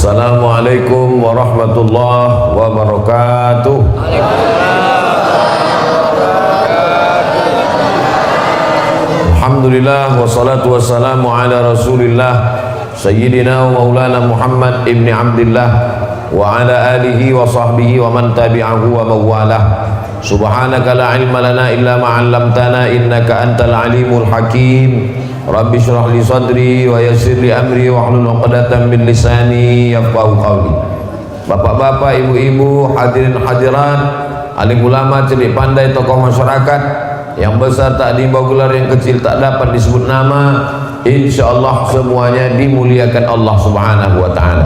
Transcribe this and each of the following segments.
Assalamualaikum warahmatullahi wabarakatuh. Alhamdulillah wassalatu wassalamu ala Rasulillah Sayyidina wa maulana Muhammad ibni Abdillah wa ala alihi wa sahbihi wa man tabi'ahu wa mawalah. Subhanaka la ilma lana illa ma 'allamtana innaka antal alimul hakim. Rabbi shrah li sadri wa yassir li amri wa hlul 'uqdatam min lisani yafqahu qawli. Bapak-bapak, ibu-ibu, hadirin hadirat, alim ulama, cerdik pandai, tokoh masyarakat, yang besar tak dibawa gelar, yang kecil tak dapat disebut nama, insyaallah semuanya dimuliakan Allah Subhanahu wa taala.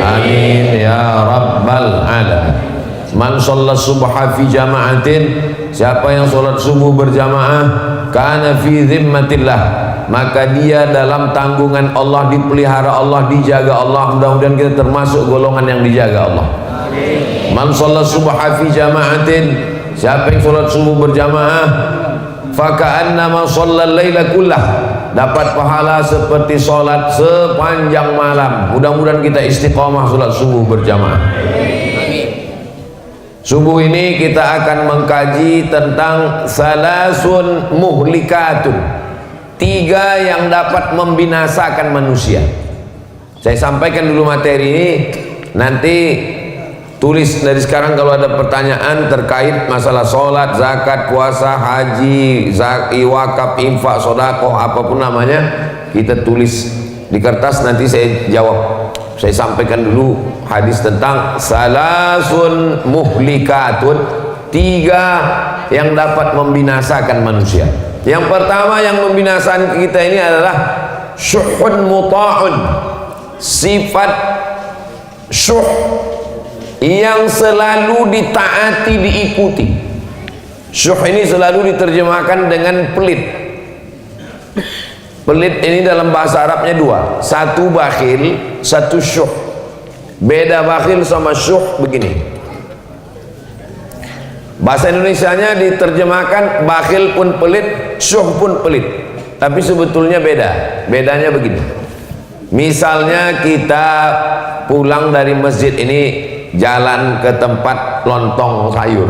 Amin ya rabbal alamin. Man shalla subha fi jama'atin, siapa yang salat subuh berjamaah, kana fi zimmatillah, maka dia dalam tanggungan Allah, dipelihara Allah, dijaga Allah. Mudah-mudahan kita termasuk golongan yang dijaga Allah. Amin. Man shalla subha fi jama'atin, siapa yang salat subuh berjamaah, faka'annama shallal laila kullah, dapat pahala seperti salat sepanjang malam. Mudah-mudahan kita istiqamah salat subuh berjamaah. Subuh ini kita akan mengkaji tentang salasun muhlikatun, 3 yang dapat membinasakan manusia. Saya sampaikan dulu materi ini, nanti tulis dari sekarang kalau ada pertanyaan terkait masalah sholat, zakat, puasa, haji, wakaf, infak, sodakoh, apapun namanya, kita tulis di kertas, nanti saya jawab. Saya sampaikan dulu hadis tentang salasun muhlikatun, 3 yang dapat membinasakan manusia. Yang pertama yang membinasakan kita ini adalah syuhun muta'un, sifat syuh yang selalu ditaati, diikuti. Syuh ini selalu diterjemahkan dengan pelit. Pelit ini dalam bahasa Arabnya 2, satu bakhil, satu syuh. Beda bakhil sama syuh begini. Bahasa Indonesianya diterjemahkan bakhil pun pelit, syuh pun pelit, tapi sebetulnya beda. Bedanya begini. Misalnya kita pulang dari masjid ini, jalan ke tempat lontong sayur.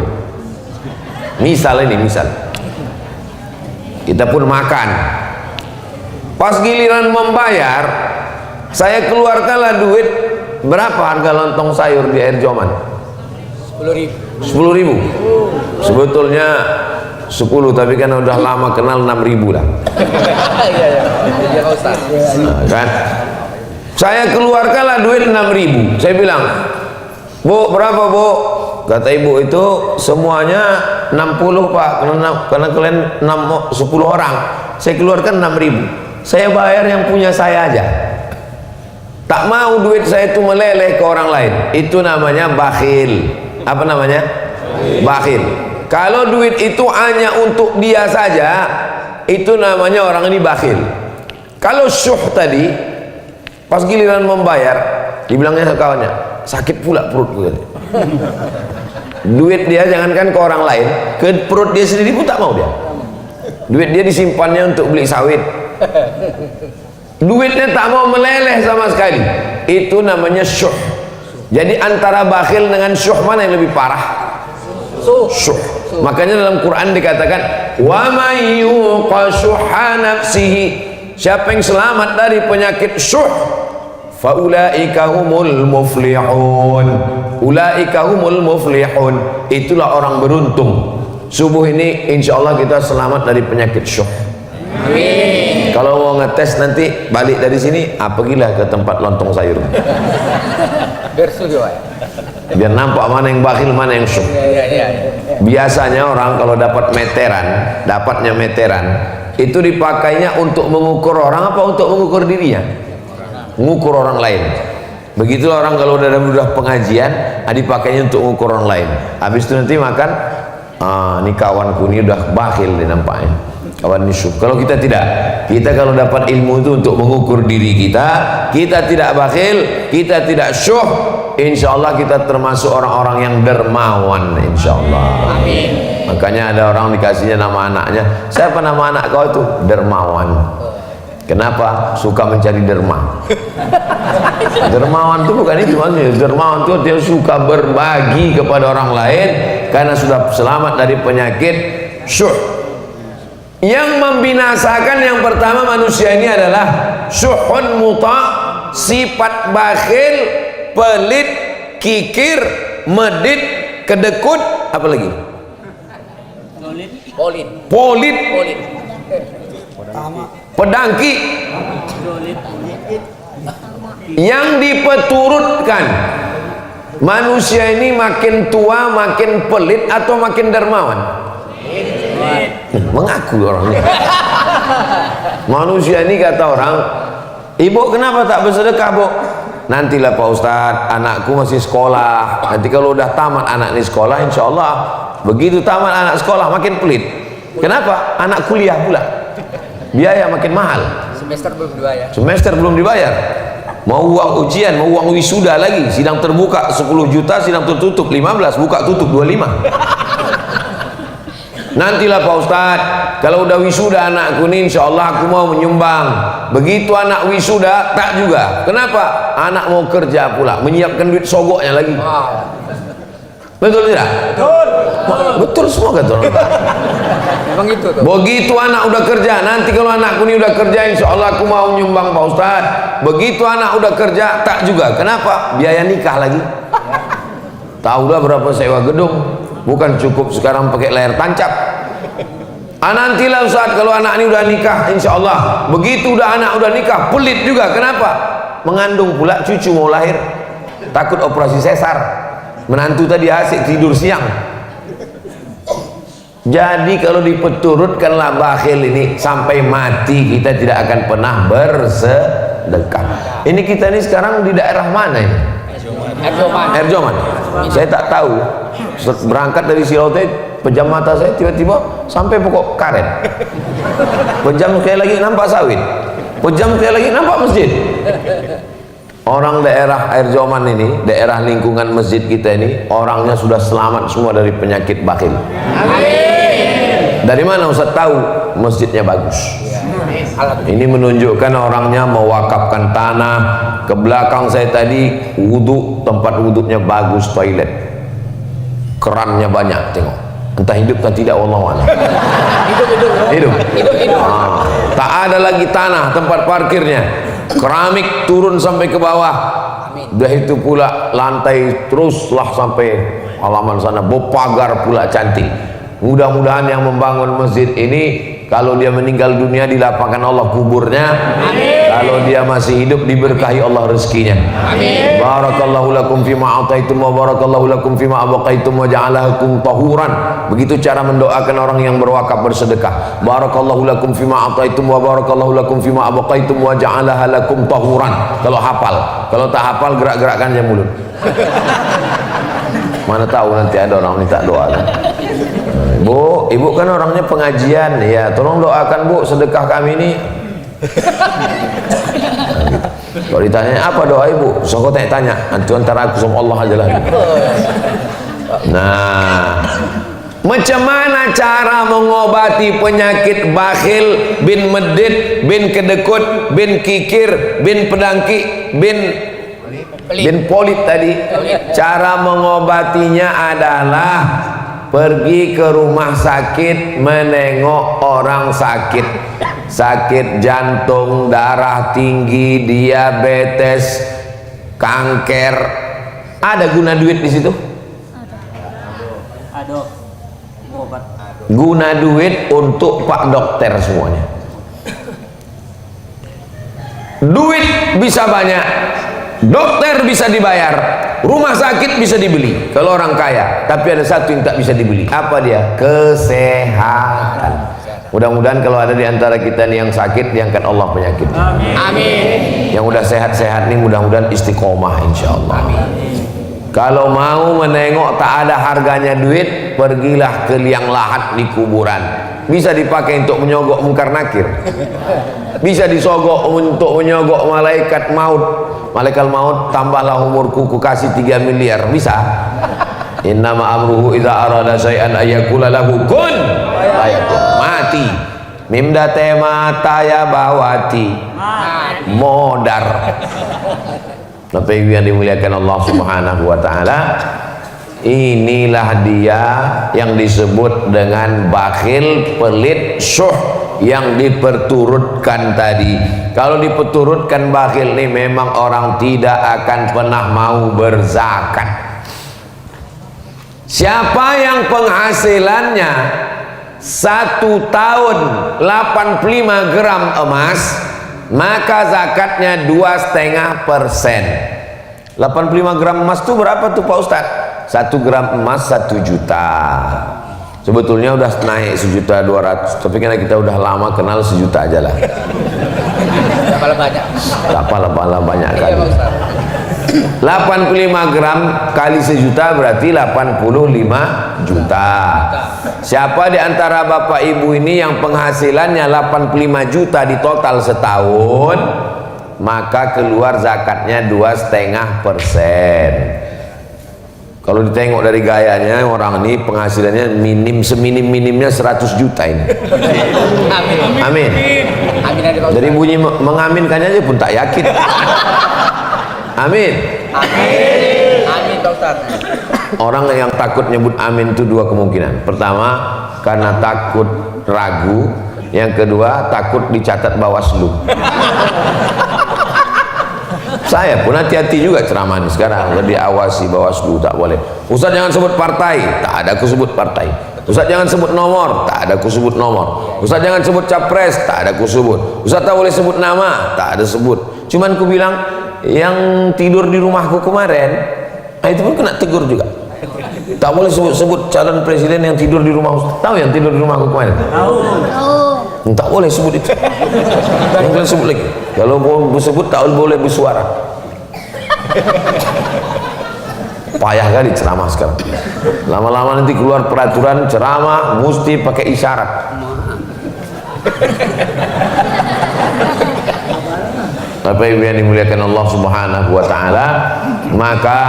Misal kita pun makan. Pas giliran membayar, saya keluarkanlah duit. Berapa harga lontong sayur di Air Joman? 10.000. Sebetulnya 10, tapi kan udah lama kenal 6.000 lah. Kan? Saya keluarkanlah duit 6.000. Saya bilang, Bu, berapa Bu? Kata ibu, itu semuanya 60 Pak, karena kalian 10 orang. Saya keluarkan 6.000. Saya bayar yang punya saya aja. Tak mau duit saya itu meleleh ke orang lain. Itu namanya bakhil. Apa namanya? Bakhil. Kalau duit itu hanya untuk dia saja, itu namanya orang ini bakhil. Kalau syuh tadi, pas giliran membayar, dibilangnya kawannya, sakit pula perut gue. Duit dia jangankan ke orang lain, ke perut dia sendiri pun tak mau dia. Duit dia disimpannya untuk beli sawit. Duitnya tak mau meleleh sama sekali. Itu namanya syuh. Jadi antara bakhil dengan syuh mana yang lebih parah? Syuh. Makanya dalam Quran dikatakan, wa may yuqa syuhha nafsihi, siapa yang selamat dari penyakit syuh, fa ulaika humul muflihun. Ulaika humul muflihun, itulah orang beruntung. Subuh ini insyaallah kita selamat dari penyakit syuh. Amin. Kalau mau ngetes nanti balik dari sini, pergilah ke tempat lontong sayur. Biar nampak mana yang bakhil, mana yang syuh. Biasanya orang kalau dapat meteran, dapatnya meteran, itu dipakainya untuk mengukur orang apa untuk mengukur dirinya? Mengukur orang lain. Begitulah orang kalau udah pengajian, dipakainya untuk mengukur orang lain. Habis itu nanti makan, ini kawanku ini udah bakhil dia nampaknya. Kawan ini syuh. Kalau kita tidak, kita kalau dapat ilmu itu untuk mengukur diri kita, kita tidak bakhil, kita tidak syuh, insyaallah kita termasuk orang-orang yang dermawan, insyaallah. Amin. Makanya ada orang dikasihnya nama anaknya, siapa nama anak kau itu? Dermawan. Kenapa? Suka mencari derma. Dermawan itu bukan itu maksudnya. Dermawan itu dia suka berbagi kepada orang lain karena sudah selamat dari penyakit syuh. Yang membinasakan yang pertama manusia ini adalah syuhun muta, sifat bakhil, pelit, kikir, medit, kedekut, apa lagi? Polit, pedangki. Yang dipeturutkan manusia ini makin tua makin pelit atau makin dermawan? Mengaku orangnya. Manusia ini kata orang, ibu kenapa tak bersedekah bu? Nantilah Pak Ustadz, anakku masih sekolah. Nanti kalau udah tamat anak ini sekolah, insya Allah begitu tamat anak sekolah makin pelit. Kenapa? Anak kuliah pula, biaya makin mahal. Semester belum dibayar. Semester belum dibayar. Mau uang ujian, mau uang wisuda lagi. Sidang terbuka 10 juta, sidang tertutup 15, buka tutup 25. Nantilah Pak Ustadz, kalau udah wisuda anakku ini insya Allah aku mau menyumbang. Begitu anak wisuda tak juga. Kenapa? Anak mau kerja pula, menyiapkan duit sogoknya lagi. Betul tidak? Betul. Betul semua kata orang. Memang itu tuh. Begitu anak udah kerja, nanti kalau anakku ini udah kerja insya Allah aku mau nyumbang Pak Ustadz. Begitu anak udah kerja tak juga. Kenapa? Biaya nikah lagi. Tahulah berapa sewa gedung. Bukan cukup sekarang pakai layar tancap. Nantilah Ustaz kalau anak ini udah nikah insya Allah. Begitu udah anak udah nikah pelit juga. Kenapa? Mengandung pula cucu mau lahir, takut operasi sesar. Menantu tadi asik tidur siang. Jadi kalau dipeturutkanlah bakhil ini sampai mati kita tidak akan pernah bersedekah. Ini kita ini sekarang di daerah mana ini? Erjoman. Saya tak tahu. Berangkat dari Silote, pejam mata saya tiba-tiba sampai pokok karet. Pejam sekali lagi nampak sawit. Pejam sekali lagi nampak masjid. Orang daerah Erjoman ini, daerah lingkungan masjid kita ini, orangnya sudah selamat semua dari penyakit bakhil. Amin. Dari mana Ustaz tahu? Masjidnya bagus. Ini menunjukkan orangnya mewakafkan tanah. Ke belakang saya tadi wudhu, tempat wudhunya bagus, toilet, kerannya banyak, tengok. Entah hidup atau tidak, wallahu a'lam. Hidup. Tak ada lagi tanah tempat parkirnya, keramik turun sampai ke bawah. Udah itu pula lantai teruslah sampai halaman sana, berpagar pula cantik. Mudah-mudahan yang membangun masjid ini kalau dia meninggal dunia dilapangkan Allah kuburnya. Amin. Kalau dia masih hidup diberkahi Allah rezekinya. Amin. Barakallahu lakum fima ataitum wa barakallahu lakum fima abaqaitum wa ja'alakum tahuran. Begitu cara mendoakan orang yang berwakaf bersedekah. Barakallahu lakum fima ataitum wa barakallahu lakum fima abaqaitum wa ja'alaha lakum tahuran. Kalau hafal, kalau tak hafal gerak-gerakkan aja mulut. Mana tahu nanti ada orang minta doa kan? Bu, ibu kan orangnya pengajian ya, tolong doakan bu sedekah kami ini. Nah, gitu. Kalau ditanya apa doa ibu, so kau tanya, nanti antara aku sama Allah aja lah. Nah, macam mana cara mengobati penyakit bakhil, bin medit, bin kedekut, bin kikir, bin pedangki, bin polit tadi? Cara mengobatinya adalah pergi ke rumah sakit menengok orang sakit, sakit jantung, darah tinggi, diabetes, kanker. Ada guna duit di situ? Ada. Guna duit untuk Pak Dokter semuanya. Duit bisa banyak, dokter bisa dibayar, rumah sakit bisa dibeli kalau orang kaya. Tapi ada satu yang tak bisa dibeli. Apa dia? Kesehatan. Mudah-mudahan kalau ada di antara kita nih yang sakit, diangkat Allah penyakit. Amin. Yang udah sehat-sehat nih mudah-mudahan istiqomah insyaallah. Amin. Kalau mau menengok tak ada harganya duit, pergilah ke liang lahat di kuburan. Bisa dipakai untuk menyogok mungkar nakir. Bisa disogok untuk menyogok malaikat maut. Malaikat maut, tambahlah umurku, ku kasih 3 miliar. Bisa? Innama amruhu idza arada syai'an ayyakula lahu kun fayakun. Mati. Mimda tema taya bawati modar. Bapak Ibu yang dimuliakan Allah Subhanahu wa taala, inilah dia yang disebut dengan bakhil, pelit, syuh yang diperturutkan tadi. Kalau diperturutkan bakhil ini memang orang tidak akan pernah mau berzakat. Siapa yang penghasilannya 1 tahun 85 gram emas, maka zakatnya 2,5%. 85 gram emas itu berapa tuh Pak Ustadz? 1 gram emas 1 juta. Sebetulnya udah naik 1.200.000, tapi karena kita udah lama kenal 1 juta aja lah. Dapalah banyak. Dapalah banyak kali. 85 gram kali 1 juta berarti 85 juta. Siapa di antara bapak ibu ini yang penghasilannya 85 juta di total setahun, maka keluar zakatnya 2,5%. Kalau ditengok dari gayanya, orang ini penghasilannya seminim-minimnya 100 juta ini. Amin. Dari bunyi mengaminkannya aja pun tak yakin. Amin. Amin Pak Ustaz. Orang yang takut nyebut amin itu 2 kemungkinan. Pertama, karena takut ragu. Yang kedua, takut dicatat Bawaslu. Saya pun hati-hati juga ceramah ini sekarang. Jadi awasi Bawaslu, tak boleh. Ustaz jangan sebut partai, tak ada aku sebut partai. Ustaz jangan sebut nomor, tak ada aku sebut nomor. Ustaz jangan sebut capres, tak ada aku sebut. Ustaz tak boleh sebut nama, tak ada sebut. Cuman aku bilang, yang tidur di rumahku kemarin, itu pun kena tegur juga. Tak boleh sebut calon presiden yang tidur di rumah Ustaz. Tahu yang tidur di rumahku kemarin? Tahu. Tak boleh sebut itu. Jangan boleh sebut lagi. Kalau mau disebut tak boleh bersuara. Payah kali ceramah sekarang. Lama-lama nanti keluar peraturan ceramah mesti pakai isyarat. Bapak Ibu yang dimuliakan Allah Subhanahu wa taala, maka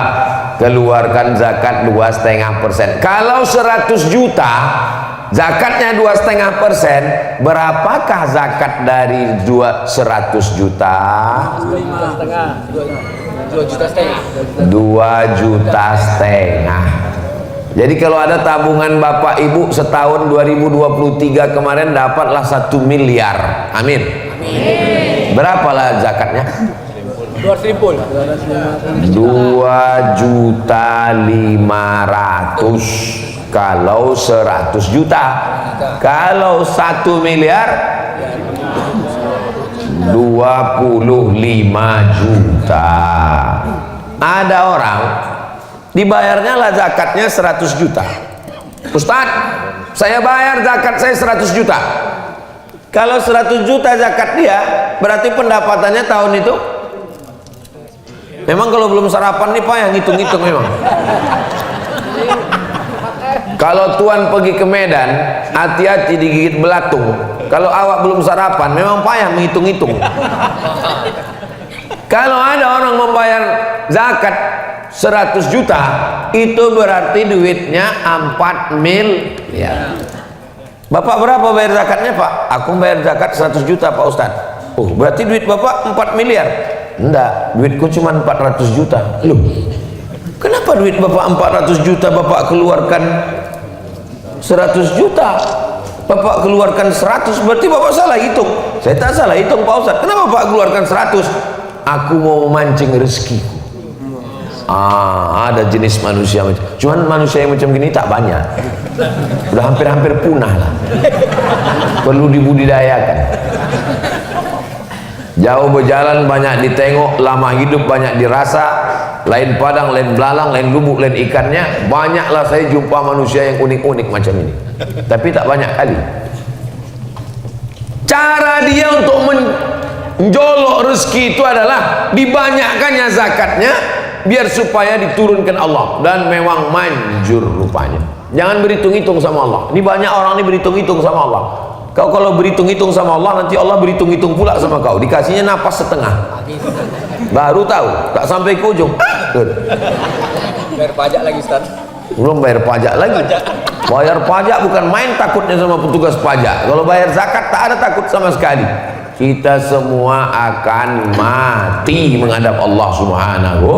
keluarkan zakat 2,5%. Kalau 100 juta zakatnya 2,5%, berapakah zakat dari 100 juta? 2,5 juta. Jadi kalau ada tabungan Bapak Ibu setahun 2023 kemarin dapatlah 1 miliar. Amin. Berapalah zakatnya? 2.500.000 kalau 100 juta. Kalau 1 miliar 25 juta. Ada orang dibayarnya lah zakatnya 100 juta. Ustaz, saya bayar zakat saya 100 juta. Kalau 100 juta zakat dia, berarti pendapatannya tahun itu memang kalau belum sarapan nih Pak yang ngitung-ngitung memang. Kalau tuan pergi ke Medan, hati-hati digigit belatung. Kalau awak belum sarapan, memang payah menghitung-hitung. Kalau ada orang membayar zakat 100 juta, itu berarti duitnya 4 miliar. Bapak berapa bayar zakatnya Pak? Aku bayar zakat 100 juta Pak Ustadz. Oh, berarti duit Bapak 4 miliar? Enggak, duitku cuma 400 juta. Loh, kenapa duit Bapak 400 juta Bapak keluarkan 100 juta? Bapak keluarkan 100, berarti Bapak salah hitung. Saya tak salah hitung Pak Ustadz. Kenapa Bapak keluarkan 100? Aku mau memancing rezekiku. Ada jenis manusia, cuman manusia yang macam gini tak banyak, udah hampir-hampir punah lah, perlu dibudidayakan. Jauh berjalan banyak ditengok, lama hidup banyak dirasa, lain padang, lain belalang, lain lubuk, lain ikannya. Banyaklah saya jumpa manusia yang unik-unik macam ini, tapi tak banyak kali. Cara dia untuk menjolok rezeki itu adalah dibanyakkannya zakatnya, biar supaya diturunkan Allah, dan memang manjur rupanya. Jangan berhitung-hitung sama Allah. Ini banyak orang ini berhitung-hitung sama Allah. Kau kalau berhitung-hitung sama Allah, nanti Allah berhitung-hitung pula sama kau. Dikasihnya napas setengah, baru tahu, tak sampai ke ujung. Bayar pajak lagi Ustaz. Belum bayar pajak lagi. Bayar pajak bukan main takutnya sama petugas pajak. Kalau bayar zakat tak ada takut sama sekali. Kita semua akan mati menghadap Allah Subhanahu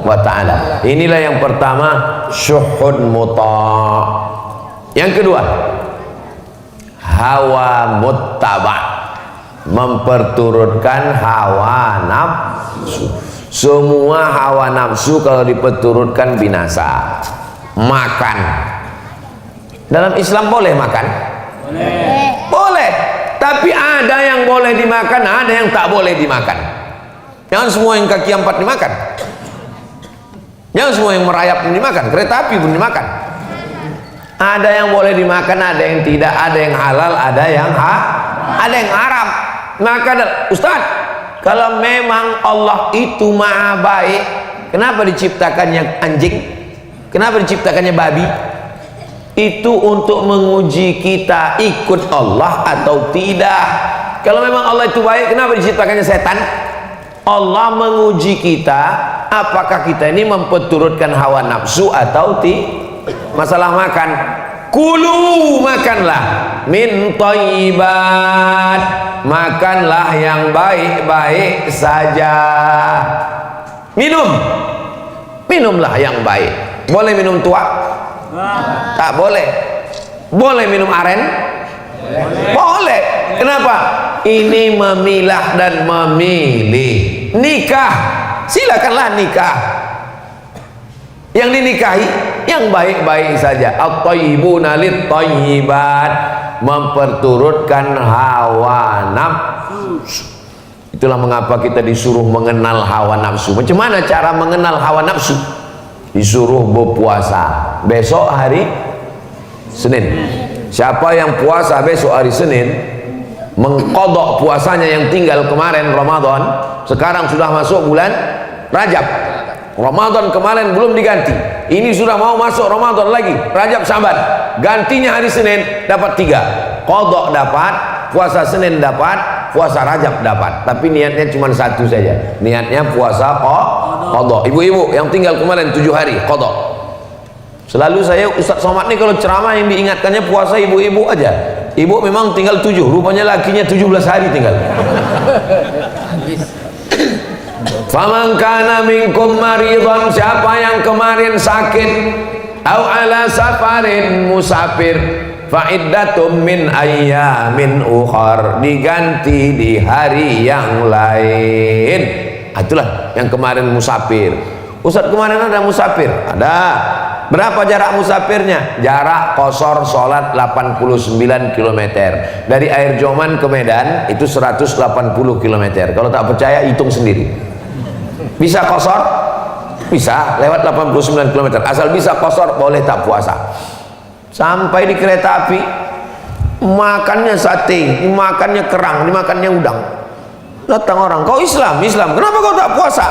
wa ta'ala. Inilah yang pertama, syuhud muta'. Yang kedua, hawa muttaba', memperturutkan hawa nafsu. Semua hawa nafsu kalau diperturutkan binasa. Makan, dalam Islam boleh makan? Boleh. Tapi ada yang boleh dimakan, ada yang tak boleh dimakan. Jangan semua yang kaki 4 dimakan. Jangan semua yang merayap pun dimakan. Kereta api pun dimakan. Ada yang boleh dimakan, ada yang tidak. Ada yang halal, ada yang haram. Maka Ustaz, kalau memang Allah itu maha baik, kenapa diciptakannya anjing? Kenapa diciptakannya babi? Itu untuk menguji kita ikut Allah atau tidak. Kalau memang Allah itu baik, kenapa diciptakannya setan? Allah menguji kita, apakah kita ini memperturutkan hawa nafsu atau tidak. Masalah makan, kulu, makanlah min thayyibat, makanlah yang baik-baik saja. Minumlah yang baik. Boleh minum tua? Tak boleh. Boleh minum aren? Boleh. Kenapa? Ini memilah dan memilih. Nikah, silakanlah nikah. Yang dinikahi yang baik-baik saja. At-thayyibuna lit-thayyibat, memperturutkan hawa nafsu. Itulah mengapa kita disuruh mengenal hawa nafsu. Macam mana cara mengenal hawa nafsu? Disuruh berpuasa besok hari Senin. Siapa yang puasa besok hari Senin, mengqadha puasanya yang tinggal kemarin Ramadan, sekarang sudah masuk bulan Rajab. Ramadan kemarin belum diganti, ini sudah mau masuk Ramadan lagi, Rajab Syaban, gantinya hari Senin, dapat 3. Qadha dapat, puasa Senin dapat, puasa Rajab dapat. Tapi niatnya cuma satu saja, niatnya puasa qadha. Ibu-ibu yang tinggal kemarin 7 hari qadha. Selalu saya Ustaz Somad nih kalau ceramah yang diingatkannya puasa ibu-ibu aja. Ibu memang tinggal 7, rupanya lakinya 17 hari tinggal. Faman kana minkum maridhan, siapa yang kemarin sakit, au ala safarin, musafir, fa iddatum min ayyamin ukhar, diganti di hari yang lain. Itulah yang kemarin musafir. Ustaz kemarin ada musafir? Ada. Berapa jarak musafirnya? Jarak qasar salat 89 km. Dari Air Joman ke Medan itu 180 km. Kalau tak percaya hitung sendiri. Bisa qasar? Bisa, lewat 89 km. Asal bisa qasar boleh tak puasa. Sampai di kereta api, makannya sate, dimakannya kerang, dimakannya udang. Datang orang, kau Islam, kenapa kau tak puasa?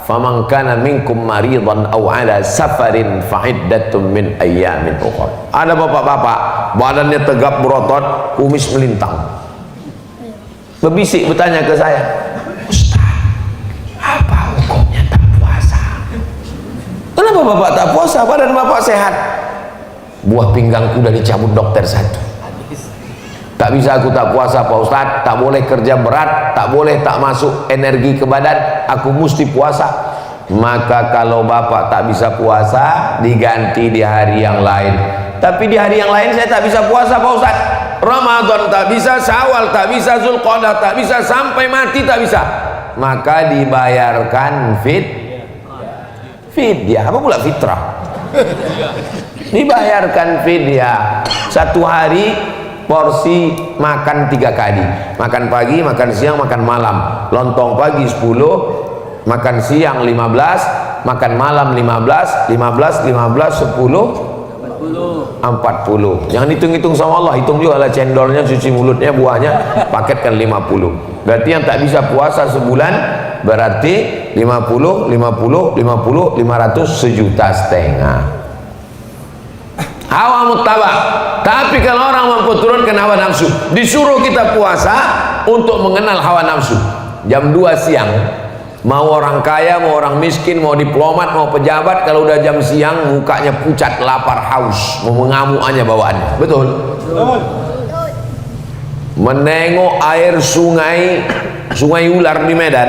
Faman kana minkum maridhan aw ala safarin fa iddatun min ayyamin ukhra. Ada bapak-bapak badannya tegap berotot, kumis melintang, berbisik bertanya ke saya, Ustaz, apa hukumnya tak puasa? Kenapa bapak tak puasa? Badan bapak sehat. Buah pinggangku udah dicabut dokter 1. Tak bisa aku tak puasa Pak Ustaz, tak boleh kerja berat, tak boleh tak masuk energi ke badan, aku mesti puasa. Maka kalau bapak tak bisa puasa, diganti di hari yang lain. Tapi di hari yang lain saya tak bisa puasa Pak Ustaz. Ramadan tak bisa, Syawal tak bisa, Zulqa'dah tak bisa, sampai mati tak bisa. Maka dibayarkan fidyah. Apa pula fitrah? Dibayarkan fidyah. 1 hari porsi makan 3 kali, makan pagi, makan siang, makan malam. Lontong pagi 10, makan siang 15, makan malam 15, 10, 40. Jangan hitung-hitung sama Allah, hitung juga lah cendolnya, cuci mulutnya, buahnya, paketkan 50. Berarti yang tak bisa puasa sebulan berarti 50, 500, 1,5 juta. Hawa muttaba. Tapi kalau orang memperturutkan hawa nafsu, disuruh kita puasa untuk mengenal hawa nafsu. Jam 2 siang Mau orang kaya, mau orang miskin, mau diplomat, mau pejabat, kalau udah jam siang mukanya pucat, lapar, haus, mau mengamuk aja bawaannya. Betul? Betul. Menengok air sungai ular di Medan,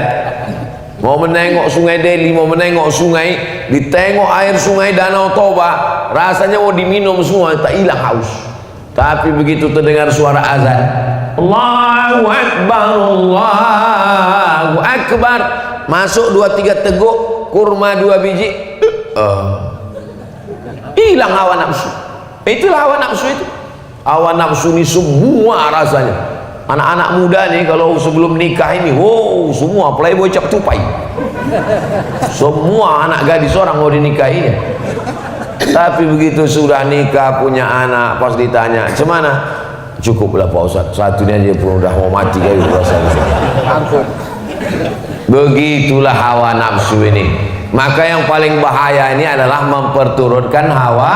mau menengok sungai Delhi, mau menengok sungai, ditengok air sungai Danau Toba, rasanya mau diminum semua, tak hilang haus. Tapi begitu terdengar suara azan, Allahu Akbar, Allahu Akbar, masuk 2-3 teguk kurma 2 biji, hilang hawa nafsu. Itulah hawa nafsu itu. Hawa nafsu ini semua rasanya. Anak-anak muda nih kalau sebelum nikah ini, wow, semua playboy cap tupai. Semua anak gadis orang mau dinikahinya. Tapi begitu sudah nikah, punya anak, pas ditanya, "Cemana?" "Cukuplah Pak Ustadz, satunya aja pun udah mau mati kayak gitu rasanya." Begitulah hawa nafsu ini. Maka yang paling bahaya ini adalah memperturutkan hawa.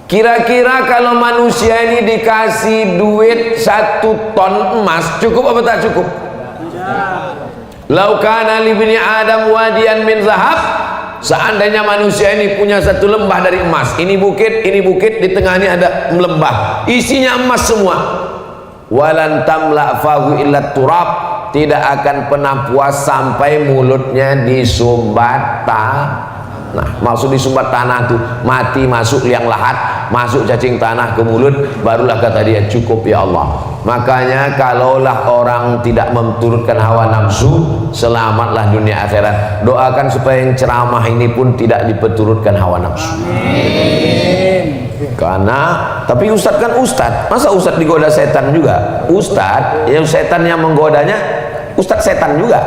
Kira-kira kalau manusia ini dikasih duit 1 ton emas, cukup apa tak cukup? Lau kana li bani Adam wadiyan min zahab, seandainya manusia ini punya 1 lembah dari emas, ini bukit, di tengah ini ada lembah, isinya emas semua, walan tamla fahu illa turab, tidak akan pernah puas sampai mulutnya disumbat tanah. Nah, maksud disumbat tanah tuh mati, masuk liang lahat, masuk cacing tanah ke mulut, barulah kata dia cukup ya Allah. Makanya kalaulah orang tidak menturutkan hawa nafsu, selamatlah dunia akhirat. Doakan supaya yang ceramah ini pun tidak diperturutkan hawa nafsu. Amin. Karena tapi ustadz kan ustadz, masa ustadz digoda setan juga? Ustadz yang setan yang menggodanya ustadz setan juga.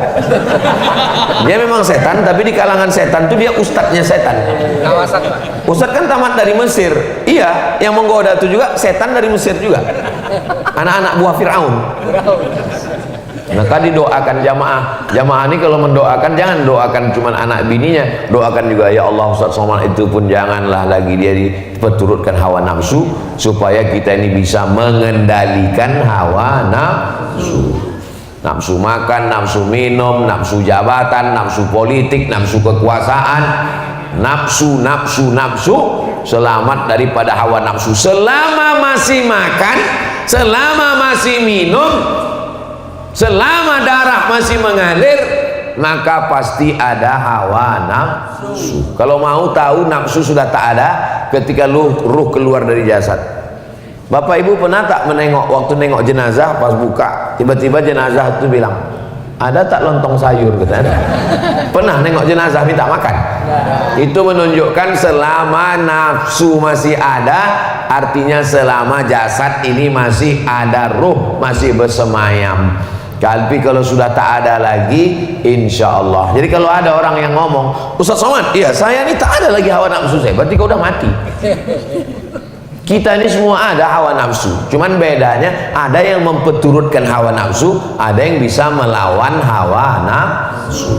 Dia memang setan, tapi di kalangan setan itu dia ustadznya setan. Ustadz kan tamat dari Mesir. Iya, yang menggoda itu juga setan dari Mesir juga. Anak-anak buah Fir'aun. Maka didoakan jamaah. Jamaah ini kalau mendoakan, jangan doakan cuma anak bininya, doakan juga ya Allah Ustadz Somad itu pun janganlah lagi dia diperturutkan hawa nafsu, supaya kita ini bisa mengendalikan hawa nafsu. Nafsu makan, nafsu minum, nafsu jabatan, nafsu politik, nafsu kekuasaan, nafsu, selamat daripada hawa nafsu. Selama masih makan, selama masih minum, selama darah masih mengalir, maka pasti ada hawa nafsu. Kalau mau tahu nafsu sudah tak ada ketika ruh keluar dari jasad. Bapak Ibu pernah tak menengok, waktu nengok jenazah pas buka, tiba-tiba jenazah itu bilang, "Ada tak lontong sayur?" Katanya. Pernah nengok jenazah minta makan? Itu menunjukkan selama nafsu masih ada, artinya selama jasad ini masih ada ruh, masih bersemayam. Tapi kalau sudah tak ada lagi, insya Allah. Jadi kalau ada orang yang ngomong, "Ustaz Somad, iya saya ini tak ada lagi hawa nafsu saya," berarti kau udah mati. Kita ini semua ada hawa nafsu, cuman bedanya ada yang memperturutkan hawa nafsu, ada yang bisa melawan hawa nafsu.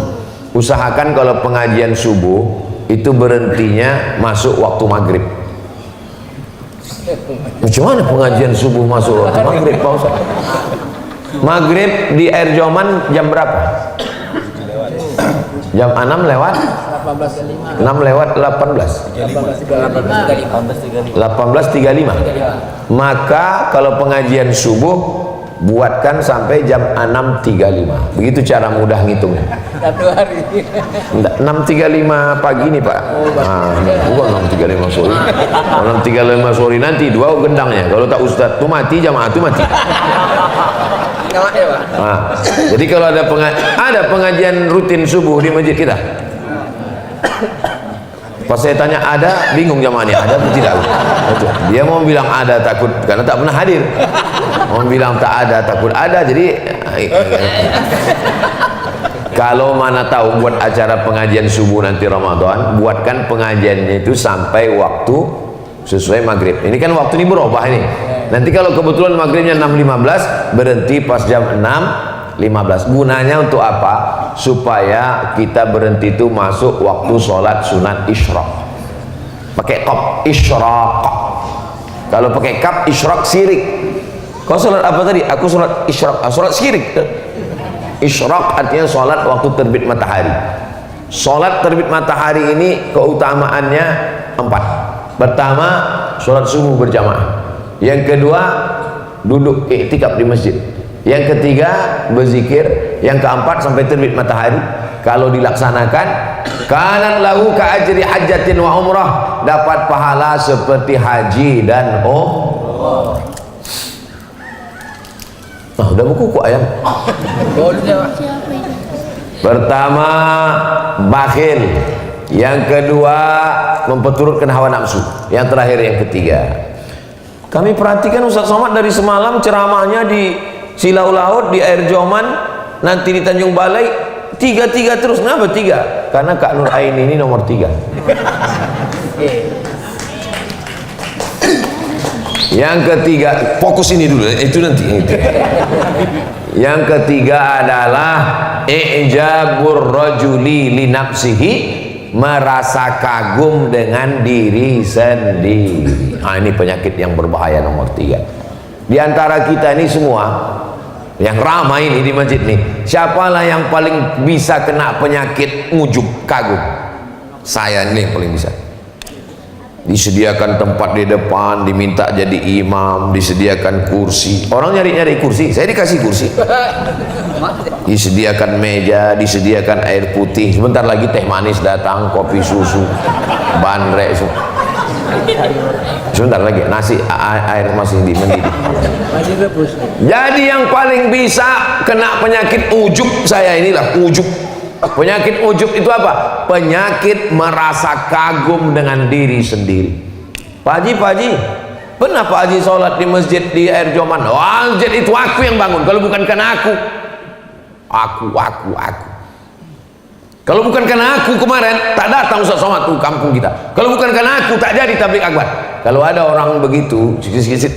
Usahakan kalau pengajian subuh itu berhentinya masuk waktu maghrib. Bagaimana pengajian subuh masuk waktu maghrib Pak Ustaz? Maghrib di Air Joman jam berapa? Jam 6 lewat 6 lewat 18:35. Maka kalau pengajian subuh buatkan sampai jam 6.35. Begitu cara mudah ngitungnya. 6.35 pagi nih Pak. Bukan 6.35 sore. 6.35 sore nanti 2 gendangnya. Kalau tak ustadz tuh mati, jamaah tuh mati. Nah, jadi kalau ada pengajian rutin subuh di masjid kita, pas saya tanya ada, bingung jamaahnya ada atau tidak. Dia mau bilang ada takut karena tak pernah hadir, mau bilang tak ada takut ada. Jadi kalau mana tahu buat acara pengajian subuh nanti Ramadan, buatkan pengajiannya itu sampai waktu sesuai maghrib. Ini kan waktu ini berubah ini. Nanti kalau kebetulan maghribnya 6.15, berhenti pas jam 6.15. Gunanya untuk apa? Supaya kita berhenti itu masuk waktu sholat sunat isyraq. Pakai qaf, isyraq. Kalau pakai kaf, isyraq syirik. Kau sholat apa tadi? Aku sholat isyraq, sholat syirik. Isyraq artinya sholat waktu terbit matahari. Sholat terbit matahari ini keutamaannya 4. Pertama, sholat subuh berjamaah. Yang kedua, duduk iktikaf di masjid. Yang ketiga, berzikir. Yang keempat, sampai terbit matahari. Kalau dilaksanakan, kanan lahu ka ajri hajjatin wa umrah, dapat pahala seperti haji dan udah buku kok ayam. Pertama, bakhil. Yang kedua, memperturutkan hawa nafsu. Yang terakhir, yang ketiga. Kami perhatikan Ustaz Somad dari semalam ceramahnya di Silau Laut, di Air Joman, nanti di Tanjung Balai, 3 terus. Kenapa 3? Karena Kak Nur Aini ini nomor 3. Yang ketiga, fokus ini dulu, itu nanti. Yang ketiga adalah i'jabur rajuli li nafsihi, merasa kagum dengan diri sendiri. Ini penyakit yang berbahaya nomor 3. Di antara kita ini semua yang ramai ini di masjid nih, siapalah yang paling bisa kena penyakit ujub, kagum? Saya ini yang paling bisa. Disediakan tempat di depan, diminta jadi imam, disediakan kursi. Orang nyari-nyari kursi, saya dikasih kursi. Disediakan meja, disediakan air putih. Sebentar lagi teh manis datang, kopi susu, bandrek. Sebentar lagi nasi, air masih mendidih. Jadi yang paling bisa kena penyakit ujub saya inilah, ujub. Penyakit ujub itu apa? Penyakit merasa kagum dengan diri sendiri. Pak Haji, pernah Pak Haji sholat di masjid di Air Joman? Masjid itu aku yang bangun, kalau bukan karena aku. Kalau bukan karena aku kemarin, tak datang Ustaz Somad tuh kampung kita. Kalau bukan karena aku, tak jadi tabligh akbar. Kalau ada orang begitu, sikit-sikit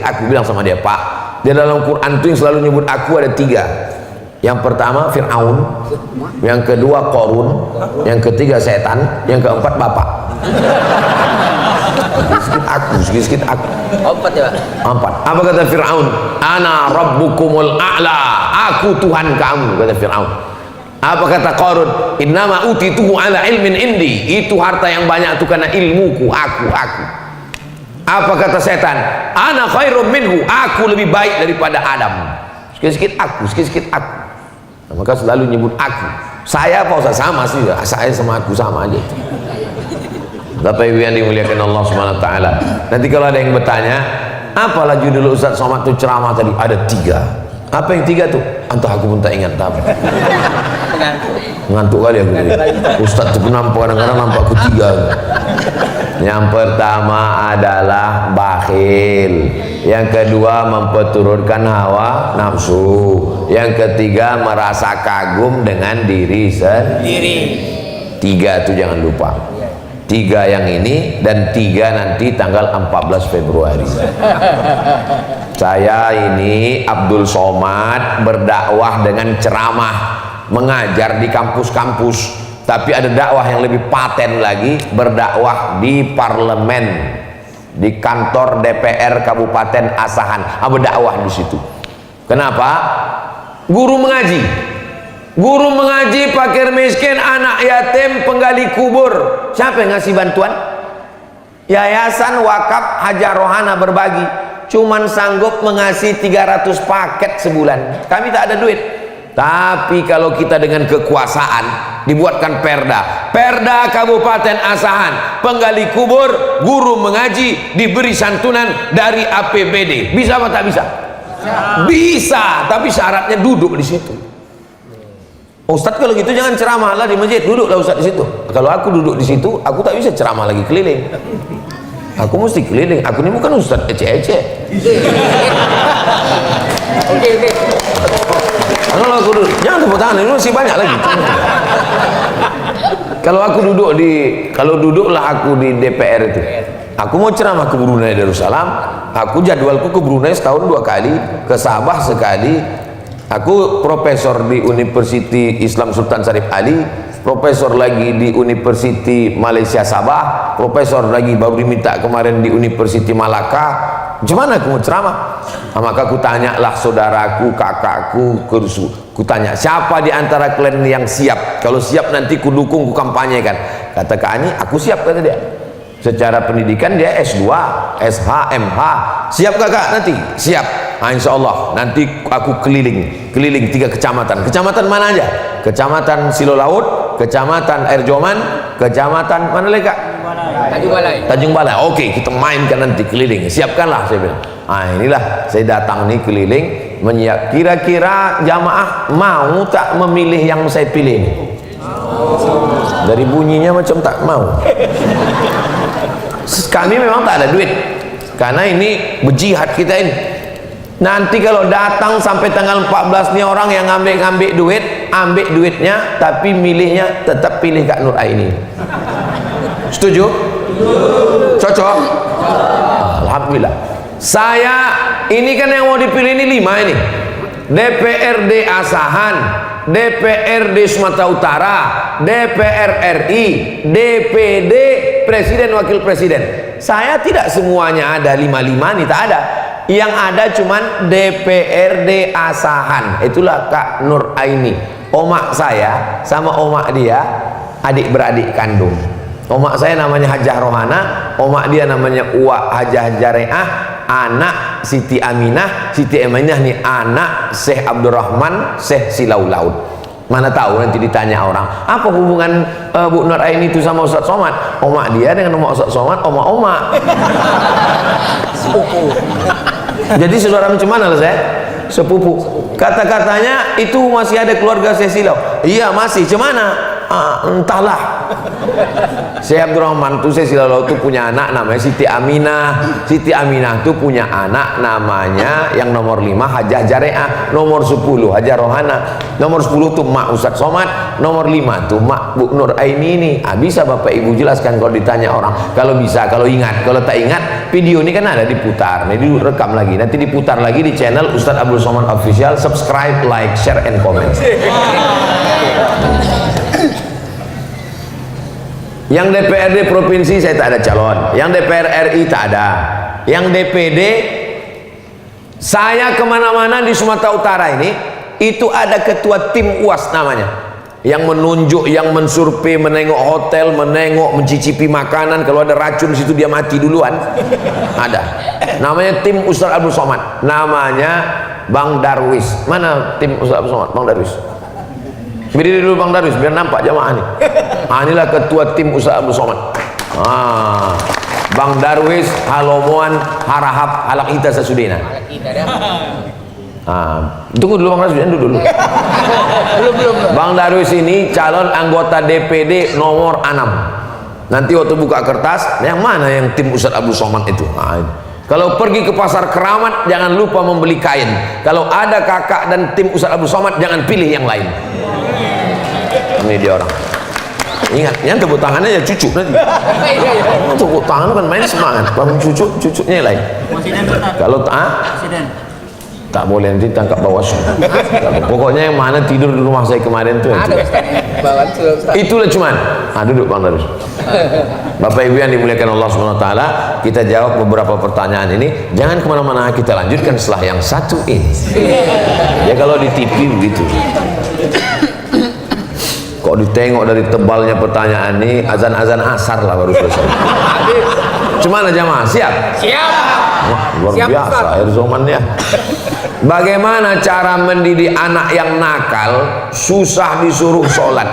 aku bilang sama dia, Pak, di dalam Quran itu yang selalu nyebut aku ada 3. Yang pertama Fir'aun, yang kedua Qarun, yang ketiga setan, yang keempat bapak. Sikit-sikit aku. 4 ya, Pak? 4. Apa kata Fir'aun? Ana rabbukumul a'la, aku Tuhan kamu, kata Fir'aun. Apa kata Qarun? Innama utituhu ala ilmin indi, itu harta yang banyak itu karena ilmuku, aku. Apa kata setan? Ana khairum minhu, aku lebih baik daripada Adam. Sikit-sikit aku. Maka selalu nyebut aku. Saya apa Ustaz? Sama sih, saya sama aku sama aja. Bapak Ibu yang dimuliakan Allah Subhanahu wa taala. Nanti kalau ada yang bertanya, apalah judul Ustaz Somad itu ceramah tadi? Ada 3. Apa yang 3 tuh? Entah, aku pun tak ingat apa. Ngantuk kali aku jadi. Ustaz itu kadang-kadang nampak aku 3. Yang pertama adalah bakhil, yang kedua memperturutkan hawa nafsu, yang ketiga merasa kagum dengan diri sendiri. 3 itu jangan lupa. 3 yang ini dan 3 nanti tanggal 14 Februari. Saya ini Abdul Somad berdakwah dengan ceramah, mengajar di kampus-kampus. Tapi ada dakwah yang lebih paten lagi, berdakwah di parlemen, di kantor DPR Kabupaten Asahan. Berdakwah di situ. Kenapa? Guru mengaji, fakir miskin, anak yatim, penggali kubur. Siapa yang ngasih bantuan? Yayasan Wakaf Hajar Rohana Berbagi. Cuman sanggup mengasih 300 paket sebulan. Kami tak ada duit. Tapi kalau kita dengan kekuasaan, dibuatkan perda Kabupaten Asahan, penggali kubur, guru mengaji, diberi santunan dari APBD. Bisa apa tak bisa? Bisa, tapi syaratnya duduk di situ. Ustadz kalau gitu jangan ceramah lah di masjid, duduklah Ustadz di situ. Kalau aku duduk di situ, aku tak bisa ceramah lagi keliling. Aku mesti keliling. Aku ini bukan Ustadz ece-ece. Oke. Kalau aku duduk, jangan tepuk tangan, ini masih banyak lagi. Kalau duduklah aku di DPR itu, aku mau ceramah ke Brunei Darussalam, aku jadwalku ke Brunei setahun 2 kali, ke Sabah sekali. Aku profesor di University Islam Sultan Syarif Ali, profesor lagi di University Malaysia Sabah, profesor lagi baru diminta kemarin di University Malaka. Gimana aku mau ceramah? Maka aku tanyalah saudaraku, kakakku, ku tanya, siapa di antara kalian yang siap? Kalau siap nanti ku dukung, ku kampanyekan. Kata Kak Ani, aku siap, kata dia. Secara pendidikan dia S2, SH, MH. Siap kakak nanti? Siap. Nah, insya Allah nanti aku keliling 3 kecamatan. Kecamatan mana aja? Kecamatan Silolaut, Kecamatan Erjoman, Kecamatan mana lagi Kak? Tanjung Balai. Tanjung Balai. Oke, kita mainkan nanti keliling. Siapkanlah, saya bilang. Nah, inilah saya datang nih keliling menyiap. Kira-kira jamaah mau tak memilih yang saya pilih ini? Dari bunyinya macam tak mau. Kami memang tak ada duit, karena ini berjihad kita ini. Nanti kalau datang sampai tanggal 14 nih orang yang ngambil duit, ambil duitnya, tapi milihnya tetap pilih Kak Nur Aini. Setuju? Cocok? Alhamdulillah. Saya ini kan yang mau dipilih ini 5 ini. DPRD Asahan, DPRD Sumatera Utara, DPR RI, DPD, Presiden Wakil Presiden. Saya tidak semuanya ada 5-5 nih, tak ada. Yang ada cuman DPRD Asahan. Itulah Kak Nur Aini. Omak saya sama omak dia adik beradik kandung. Omak saya namanya Hajah Rohana, omak dia namanya Uwa Hajah Jareah, anak Siti Aminah. Siti Aminah nih anak Syekh Abdurrahman Syekh Silau Laut. Mana tahu nanti ditanya orang, apa hubungan Bu Nur Aini itu sama Ustaz Somad? Omak dia dengan omak Ustaz Somad, omak-omak. Sepupu. Jadi saudara macam mana lah saya? Sepupu. Kata-katanya itu masih ada keluarga Syekh Silau. Iya masih, cemana? Entahlah. Syekh Abdurrahman itu Syekh Silau itu punya anak namanya Siti Aminah. Siti Aminah itu punya anak namanya yang nomor 5 Hajah Jareah, nomor 10 Hajah Rohana, nomor 10 itu Mak Ustaz Somad, nomor 5 itu Mak Bu Nur Aini ini. Bisa Bapak Ibu jelaskan kalau ditanya orang, kalau bisa, kalau ingat. Kalau tak ingat, video ini kan ada diputar, ini direkam lagi, nanti diputar lagi di channel Ustaz Abdul Somad Official. Subscribe, like, share, and comment. Yang DPRD provinsi saya tak ada calon, yang DPR RI tak ada, yang DPD saya kemana-mana di Sumatera Utara ini itu ada ketua tim UAS namanya, yang menunjuk, yang mensurvei, menengok hotel, menengok, mencicipi makanan. Kalau ada racun situ dia mati duluan. Ada namanya tim Ustaz Abdul Somad, namanya Bang Darwis. Mana tim Ustaz Abdul Somad? Bang Darwis. Berdiri dulu Bang Darwis biar nampak jamaah nih. Inilah ketua tim Ustaz Abdul Somad. Bang Darwis Halomoan Harahap Halak Ita Sasudina. Tunggu dulu Bang Darwis, dulu. Belum. Bang Darwis ini calon anggota DPD nomor 6. Nanti waktu buka kertas, yang mana yang tim Ustaz Abdul Somad itu? Kalau pergi ke pasar Keramat, jangan lupa membeli kain. Kalau ada kakak dan tim Ustaz Abdul Somad, jangan pilih yang lain. Ini dia orang. Ingat, yang tepuk tangannya ya cucu nanti. Tepuk tangan kan main semangat. Bangun cucunya lain. Kalau tak boleh nanti tangkap Bawaslu. Pokoknya yang mana tidur di rumah saya kemarin tuh. Itulah cuman. Duduk Bang Darwis. Bapak Ibu yang dimuliakan Allah SWT, kita jawab beberapa pertanyaan ini. Jangan kemana-mana, kita lanjutkan setelah yang satu ini. Ya kalau di TV begitu. Kok ditengok dari tebalnya pertanyaan ini, azan-azan asar lah baru selesai. Cuman jamaah siap? Siap. Wah, luar siap, biasa air zamannya. Bagaimana cara mendidik anak yang nakal, susah disuruh sholat?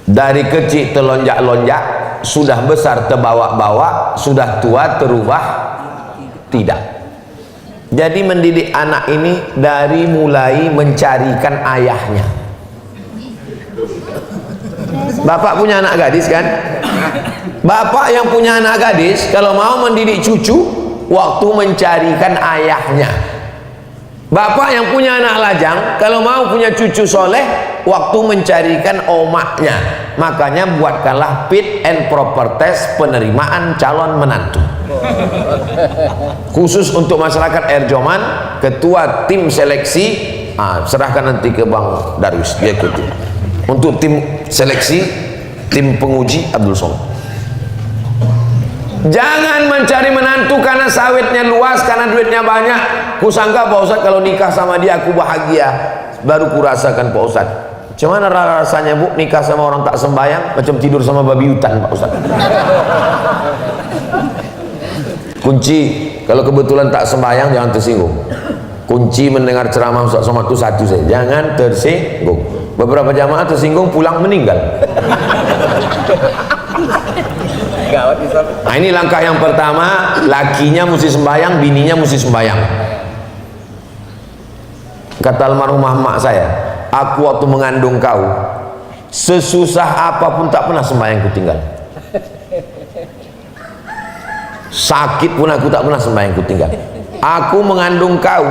Dari kecil telonjak-lonjak, sudah besar terbawa-bawa, sudah tua terubah tidak. Jadi mendidik anak ini dari mulai mencarikan ayahnya. Bapak punya anak gadis kan? Bapak yang punya anak gadis kalau mau mendidik cucu, waktu mencarikan ayahnya. Bapak yang punya anak lajang kalau mau punya cucu soleh, waktu mencarikan omaknya. Makanya buatkanlah fit and proper test penerimaan calon menantu. Khusus untuk masyarakat Erjoman, ketua tim seleksi, serahkan nanti ke Bang Darwis, dia ikuti. Untuk tim seleksi, tim penguji Abdul Somad. Jangan mencari menantu karena sawitnya luas, karena duitnya banyak. Kusangka Pak Ustadz kalau nikah sama dia aku bahagia. Baru kurasakan Pak Ustadz, cuman rasanya Bu nikah sama orang tak sembayang macam tidur sama babi hutan Pak Ustadz. Kunci kalau kebetulan tak sembayang jangan tersinggung. Kunci mendengar ceramah Ustaz Somad itu satu saja, jangan tersinggung. Beberapa jamaah tersinggung pulang meninggal. Nah ini langkah yang pertama, lakinya mesti sembayang, bininya mesti sembayang. Kata almarhumah mak saya, aku waktu mengandung kau sesusah apapun tak pernah sembahyang ku tinggal. Sakit pun aku tak pernah sembahyang ku tinggal. Aku mengandung kau,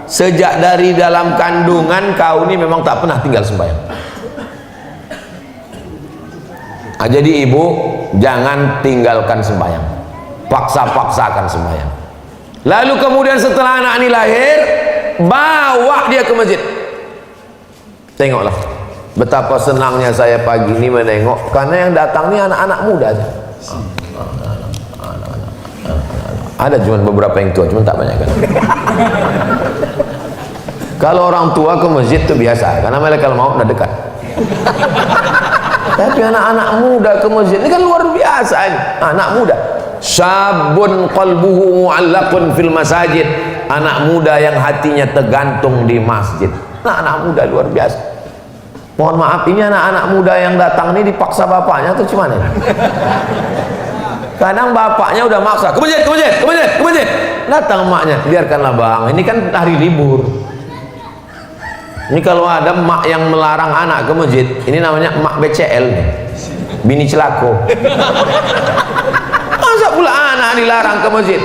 sejak dari dalam kandungan kau ini memang tak pernah tinggal sembahyang. Nah, jadi ibu jangan tinggalkan sembahyang, paksa-paksakan sembahyang. Lalu kemudian setelah anak ini lahir, bawa dia ke masjid. Tengoklah betapa senangnya saya pagi ini menengok, karena yang datang ini anak-anak muda aja. Ada cuma beberapa yang tua, cuma tak banyak kan. Kalau orang tua ke masjid itu biasa, karena malaikat maut udah dekat. Tapi anak-anak muda ke masjid ini kan luar biasa ini. Anak muda, syabun qalbuhu mu'allaqun fil masajid, anak muda yang hatinya tergantung di masjid. Anak muda luar biasa. Mohon maaf, ini anak-anak muda yang datang ini dipaksa bapaknya atau gimana? Kadang bapaknya udah maksa, ke masjid, ke masjid, ke masjid, ke masjid. Datang emaknya, biarkanlah bang, ini kan hari libur. Ini kalau ada mak yang melarang anak ke masjid, ini namanya mak BCL nih, bini celako. Masa pula anak dilarang ke masjid?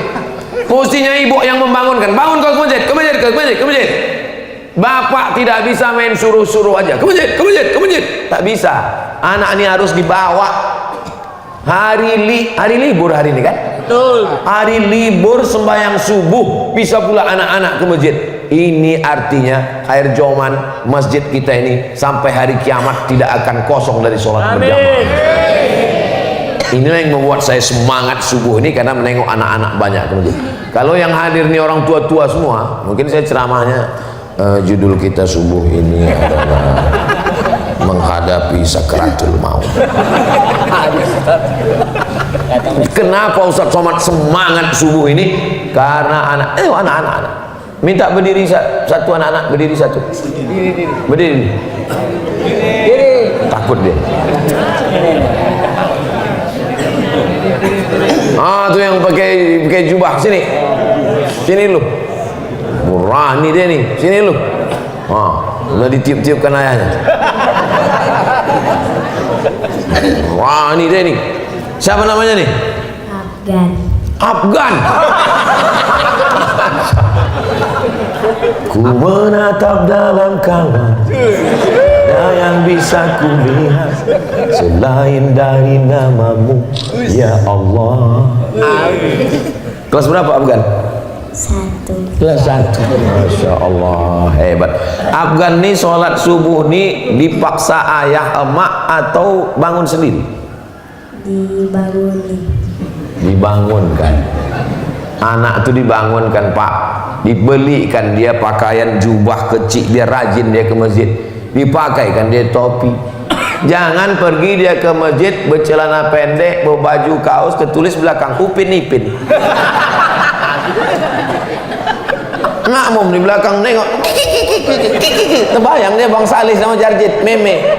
Mestinya ibu yang membangunkan, bangun kau ke masjid, ke masjid, ke masjid, ke masjid. Bapak tidak bisa main suruh-suruh aja, ke masjid, ke masjid, ke masjid. Tak bisa, anak ini harus dibawa. Hari libur hari ini kan? Betul. Hari libur sembahyang subuh, bisa pula anak-anak ke masjid. Ini artinya air joman masjid kita ini sampai hari kiamat tidak akan kosong dari sholat berjamaah. Inilah yang membuat saya semangat subuh ini, karena menengok anak-anak banyak ke masjid. Kalau yang hadir nih orang tua-tua semua, mungkin saya ceramahnya judul kita subuh ini adalah menghadapi sakratul maut. Kenapa Ustaz Somad semangat subuh ini? Karena anak-anak minta berdiri satu, anak-anak berdiri satu, berdiri. Takut dia. Tuh yang pakai jubah, sini lu, berani dia nih, sini lu. Udah ditiup-tiupkan ayahnya. Wah, ini dia nih. Siapa namanya nih? Afgan. Ku menatap dalam kamar, ada yang bisa ku lihat selain dari namamu, ya Allah. Kelas berapa Afgan? 1. Kelas 1. Masya Allah, hebat. Afgan nih sholat subuh nih dipaksa ayah emak atau bangun sendiri? Dibangunkan. Anak itu dibangunkan Pak, dibelikan dia pakaian jubah kecil, dia rajin dia ke masjid, dipakaikan dia topi. Jangan pergi dia ke masjid bercelana pendek, berbaju kaos, ketulis belakang Upin Ipin. Makmum di belakang nengok, terbayang dia Bang Salih sama Jarjit meme.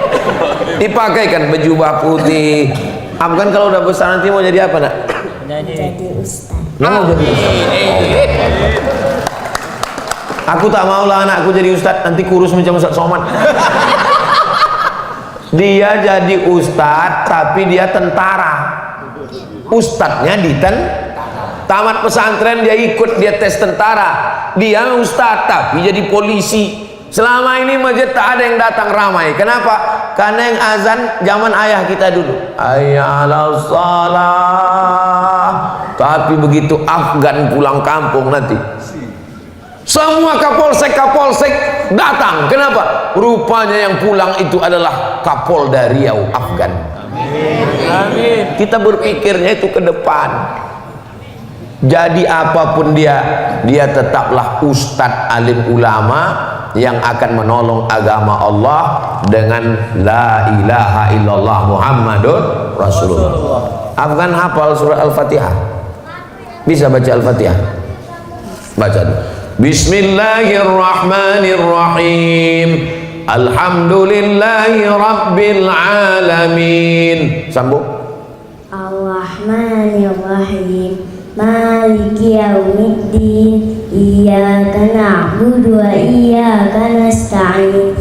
Dipakaikan baju putih. Afgan kalau udah besar nanti mau jadi apa nak? Jadi ustaz. Mau jadi ustaz. Aku tak maulah anakku jadi ustaz, nanti kurus macam Ustaz Somad. Dia jadi ustaz tapi dia tentara. Ustadznya tamat pesantren dia ikut, dia tes tentara. Dia ustaz tapi jadi polisi. Selama ini masjid tak ada yang datang ramai. Kenapa? Karena yang azan zaman ayah kita dulu, hayya 'alas shalah. Tapi begitu Afgan pulang kampung nanti, Semua kapolsek datang. Kenapa? Rupanya yang pulang itu adalah Kapolda Riau, Afgan. Amin. Kita berpikirnya itu ke depan. Jadi apapun dia tetaplah ustadz alim ulama yang akan menolong agama Allah dengan la ilaha illallah Muhammadun Rasulullah. Afgan hafal surah Al-Fatihah? Bisa baca Al-Fatihah? Baca. Bismillahirrahmanirrahim. Alhamdulillahi rabbil alamin. Sambung. Ar-Rahmanir-Rahim. Maliki yaumiddin. Iyyaka na'budu wa iyyaka nasta'in.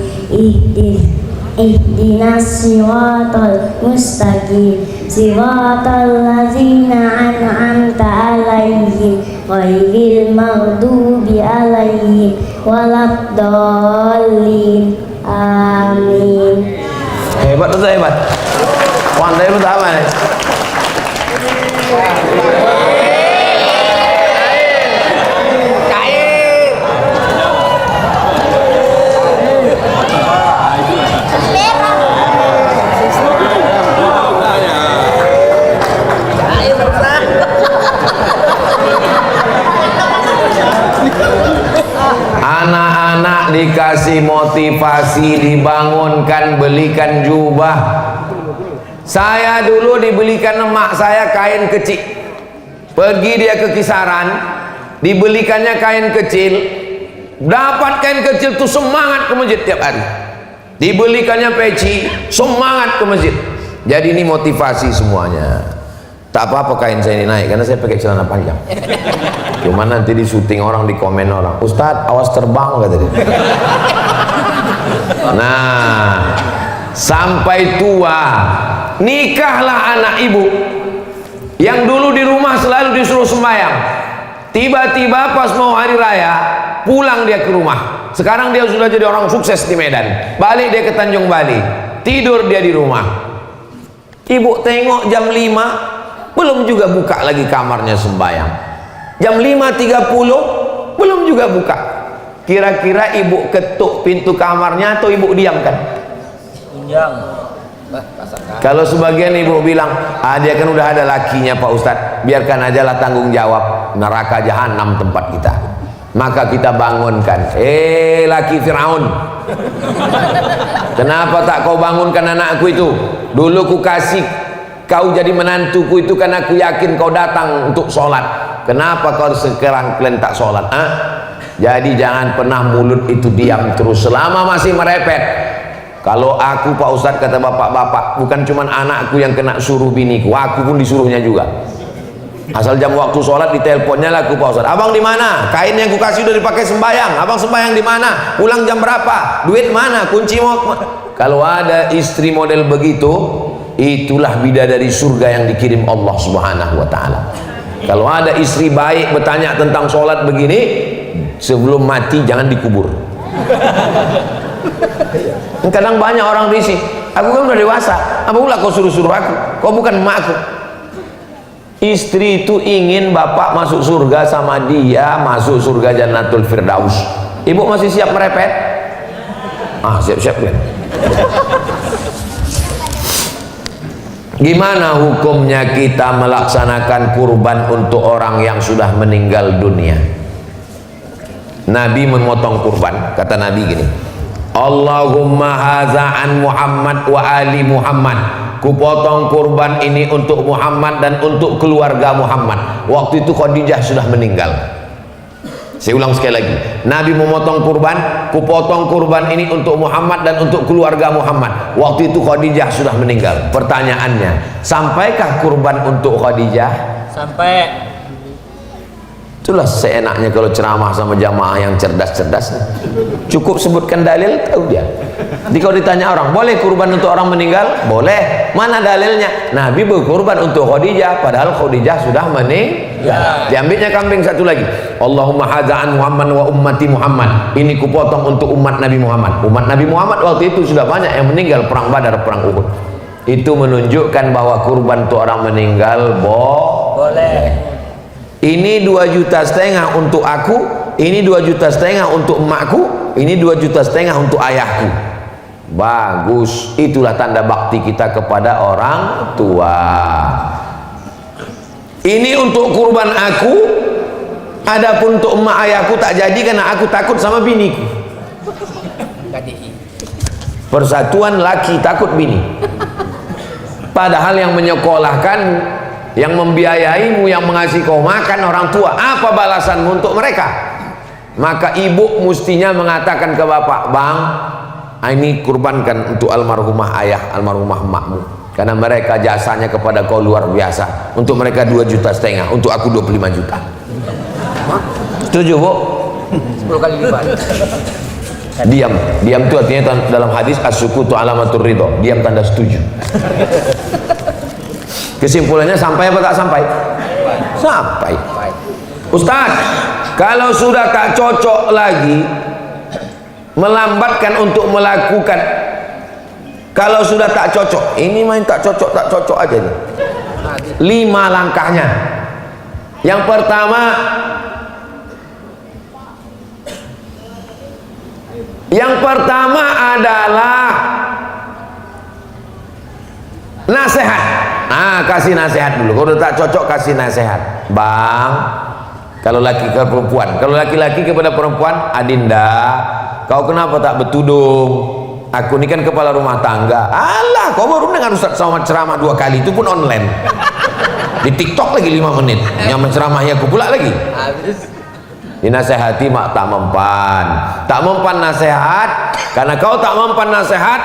Ihdinas siratal mustaqim. Siratal ladzina an'amta 'alaihim ghairil maghdubi 'alaihim waladdallin. Amin. Hebat betul, hebat. Pandai betul apa nih? Anak-anak dikasih motivasi, dibangunkan, belikan jubah. Saya dulu dibelikan emak saya kain kecil. Pergi dia ke Kisaran, dibelikannya kain kecil. Dapat kain kecil tuh semangat ke masjid tiap hari. Dibelikannya peci, semangat ke masjid. Jadi ini motivasi semuanya. Tak apa-apa kain saya ini naik karena saya pakai celana panjang. Cuma nanti di syuting orang, di komen orang, Ustadz awas terbang kata dia. Nah, sampai tua nikahlah anak ibu yang dulu di rumah selalu disuruh sembahyang. Tiba-tiba pas mau hari raya pulang dia ke rumah. Sekarang dia sudah jadi orang sukses di Medan. Balik dia ke Tanjung Bali, tidur dia di rumah. Ibu tengok jam 5 belum juga buka lagi kamarnya sembahyang. Jam 5.30 belum juga buka. Kira-kira ibu ketuk pintu kamarnya atau ibu diamkan? Tunjang. Kalau sebagian ibu bilang, dia kan udah ada lakinya Pak Ustadz, biarkan aja lah tanggung jawab, neraka jahanam tempat kita. Maka kita bangunkan, laki Fir'aun, kenapa tak kau bangunkan anakku itu? Dulu ku kasih kau jadi menantuku itu karena aku yakin kau datang untuk sholat. Kenapa kau sekarang kalian tak sholat? Jadi jangan pernah mulut itu diam terus selama masih merepet. Kalau aku Pak Ustadz, kata bapak-bapak, bukan cuma anakku yang kena suruh biniku, aku pun disuruhnya juga. Asal jam waktu sholat diteleponnya lah aku, Pak Ustadz, abang di mana? Kain yang ku kasih udah dipakai sembayang. Abang sembayang di mana? Pulang jam berapa? Duit mana? Kunci mau? Kalau ada istri model begitu, itulah bidadari surga yang dikirim Allah Subhanahu wa ta'ala. Kalau ada istri baik bertanya tentang sholat begini, sebelum mati jangan dikubur. Kadang banyak orang risih, aku kan udah dewasa, apa pula kau suruh-suruh aku? Kau bukan emak aku. Istri itu ingin bapak masuk surga sama dia, masuk surga Jannatul Firdaus. Ibu masih siap merepet? Siap-siap kan? Gimana hukumnya kita melaksanakan kurban untuk orang yang sudah meninggal dunia? Nabi memotong kurban, kata Nabi gini, Allahumma haza an Muhammad wa ali Muhammad. Kupotong kurban ini untuk Muhammad dan untuk keluarga Muhammad. Waktu itu Khadijah sudah meninggal. Saya ulang sekali lagi, Nabi memotong kurban, kupotong kurban ini untuk Muhammad dan untuk keluarga Muhammad. Waktu itu Khadijah sudah meninggal. Pertanyaannya, sampaikah kurban untuk Khadijah? Sampai. Itulah seenaknya kalau ceramah sama jamaah yang cerdas-cerdas. Cukup sebutkan dalil, tahu dia. Jadi kalau ditanya orang, boleh kurban untuk orang meninggal? Boleh. Mana dalilnya? Nabi berkurban untuk Khadijah, padahal Khadijah sudah meninggal. Diambilnya kambing satu lagi. Allahumma hadza'an Muhammad wa ummati Muhammad. Ini kupotong untuk umat Nabi Muhammad. Umat Nabi Muhammad waktu itu sudah banyak yang meninggal perang Badar, perang Uhud. Itu menunjukkan bahwa kurban untuk orang meninggal boleh. Ini 2,5 juta untuk aku, ini 2,5 juta untuk emakku, ini 2,5 juta untuk ayahku. Bagus, itulah tanda bakti kita kepada orang tua. Ini untuk kurban aku, adapun untuk emak ayahku tak jadi karena aku takut sama biniku. Persatuan laki takut bini. Padahal yang menyekolahkan, yang membiayaimu, yang mengasihi kau makan orang tua. Apa balasanmu untuk mereka? Maka ibu mestinya mengatakan ke bapak, bang, ini kurbankan untuk almarhumah ayah, almarhumah emakmu, karena mereka jasanya kepada kau luar biasa. Untuk mereka 2,5 juta, untuk aku 25 juta. Setuju, Bu? 10 kali lipat. Diam itu artinya dalam hadis as-sukutu alamatur ridho. Diam tanda setuju. Kesimpulannya sampai apa tak sampai? Sampai. Ustaz, kalau sudah tak cocok lagi, melambatkan untuk melakukan. Kalau sudah tak cocok, ini main tak cocok aja nih. 5 langkahnya. Yang pertama adalah nasihat. Kasih nasihat dulu. Kalau tak cocok kasih nasihat. Bang, kalau laki ke perempuan, kalau laki-laki kepada perempuan, Adinda, kau kenapa tak bertudung? Aku ini kan kepala rumah tangga. Alah, kau baru dengar Ustaz Somad ceramah 2 kali, itu pun online. Di TikTok lagi 5 menit. Yang menceramahnya aku pula lagi. Dinasehati mak tak mempan. Tak mempan nasihat. Karena kau tak mempan nasihat,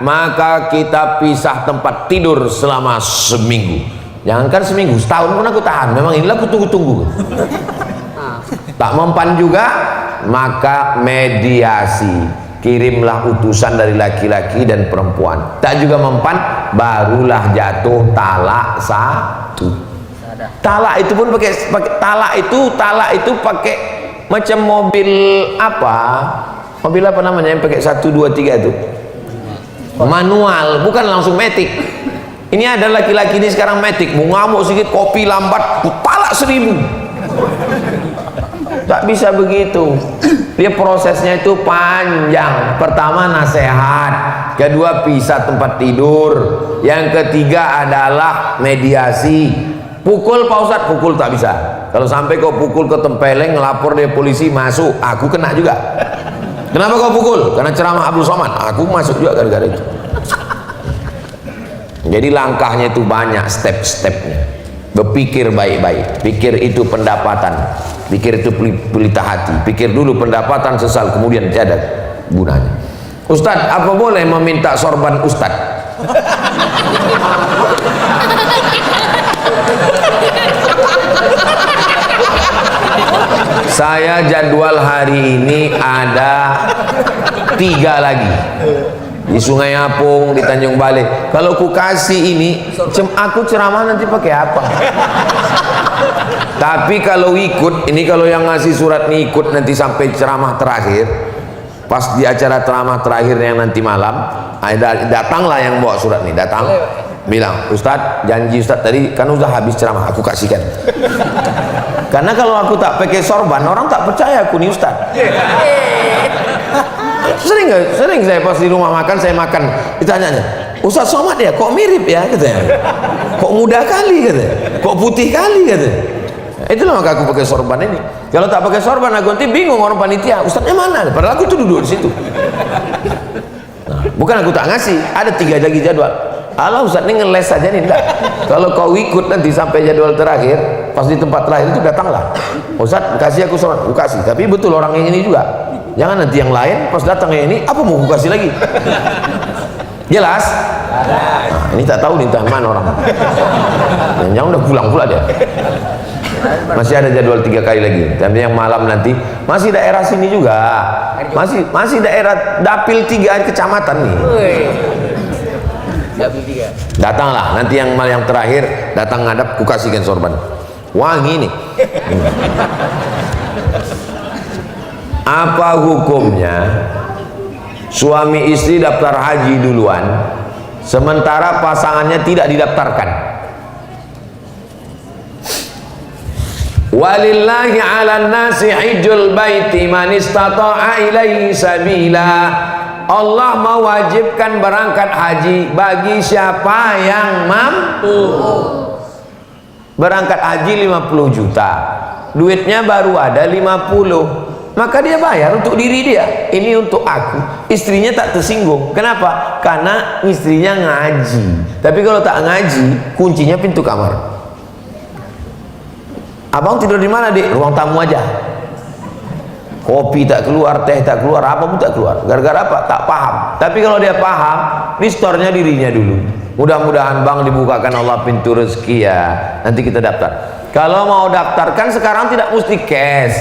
maka kita pisah tempat tidur selama seminggu. Jangankan seminggu, setahun pun aku tahan. Memang inilah aku tunggu-tunggu. Tak mempan juga, maka mediasi. Kirimlah utusan dari laki-laki dan perempuan. Tak juga mempan, barulah jatuh talak 1. Talak itu pun pakai talak itu pakai macam mobil apa? Mobil apa namanya yang pakai 1, 2, 3 itu? Manual, bukan langsung matic. Ini ada laki-laki ini sekarang matic, mau ngamuk sedikit, kopi lambat, talak 1000. Tak bisa begitu. Dia prosesnya itu panjang. Pertama nasihat, kedua pisah tempat tidur, yang ketiga adalah mediasi. Pukul Pak Ustadz, pukul tak bisa. Kalau sampai kau pukul ke tempeleng, ngelapor dia polisi, masuk, aku kena juga. Kenapa kau pukul? Karena ceramah Abdul Somad, aku masuk juga gara-gara itu. Jadi langkahnya itu banyak, step-stepnya. Berpikir baik-baik, pikir itu pendapatan, pikir itu pelita hati, pikir dulu pendapatan sesal, kemudian tiada gunanya. Ustadz, apa boleh meminta sorban Ustadz? Saya jadwal hari ini ada 3 lagi di Sungai Apung, di Tanjung Balai. Kalau ku kasih ini, aku ceramah nanti pakai apa? Tapi kalau ikut, ini kalau yang ngasih surat ini ikut nanti sampai ceramah terakhir, pas di acara ceramah terakhir yang nanti malam, datanglah yang bawa surat ini, datang, bilang, Ustadz, janji Ustadz tadi kan udah habis ceramah, aku kasihkan. Karena kalau aku tak pakai sorban, orang tak percaya aku nih Ustadz. Sering saya pas di rumah makan, saya makan, ditanya-nya, Ustadz Somad ya, kok mirip ya, katanya. Kok muda kali, katanya. Kok putih kali, katanya. Itulah maka aku pakai sorban ini. Kalau tak pakai sorban, aku nanti bingung orang panitia, Ustadznya mana? Padahal aku tuh duduk di situ. Nah, bukan aku tak ngasih, ada 3 lagi jadwal. Allah Ustadz ini ngeles saja nih, enggak. Kalau kau ikut nanti sampai jadwal terakhir, pas di tempat terakhir itu datanglah. Ustadz kasih aku sholat, aku kasih. Tapi betul orang yang ini juga. Jangan nanti yang lain pas datang yang ini, apa mau aku kasih lagi? Jelas? Nah, ini tak tahu nih entah mana orang. Yang udah pulang pula dia. Masih ada jadwal 3 kali lagi. Tapi yang malam nanti masih daerah sini juga. Masih daerah Dapil 3 kecamatan nih. Datanglah nanti yang terakhir datang ngadap, ku kasihkan sorban wangi nih. Apa hukumnya suami istri daftar haji duluan sementara pasangannya tidak didaftarkan? Walillahi 'alan nasi hijjul baiti man istata'a ilaihi sabila. Allah mewajibkan berangkat haji bagi siapa yang mampu. Berangkat haji 50 juta, duitnya baru ada 50, maka dia bayar untuk diri dia. Ini untuk aku. Istrinya tak tersinggung. Kenapa? Karena istrinya ngaji. Tapi kalau tak ngaji, kuncinya pintu kamar. Abang tidur di mana, Dik? Ruang tamu aja. Kopi tak keluar, teh tak keluar, apa pun tak keluar. Gara-gara apa? Tak paham. Tapi kalau dia paham, restore-nya dirinya dulu. Mudah-mudahan Bang dibukakan Allah pintu rezeki ya. Nanti kita daftar. Kalau mau daftar kan sekarang tidak mesti cash.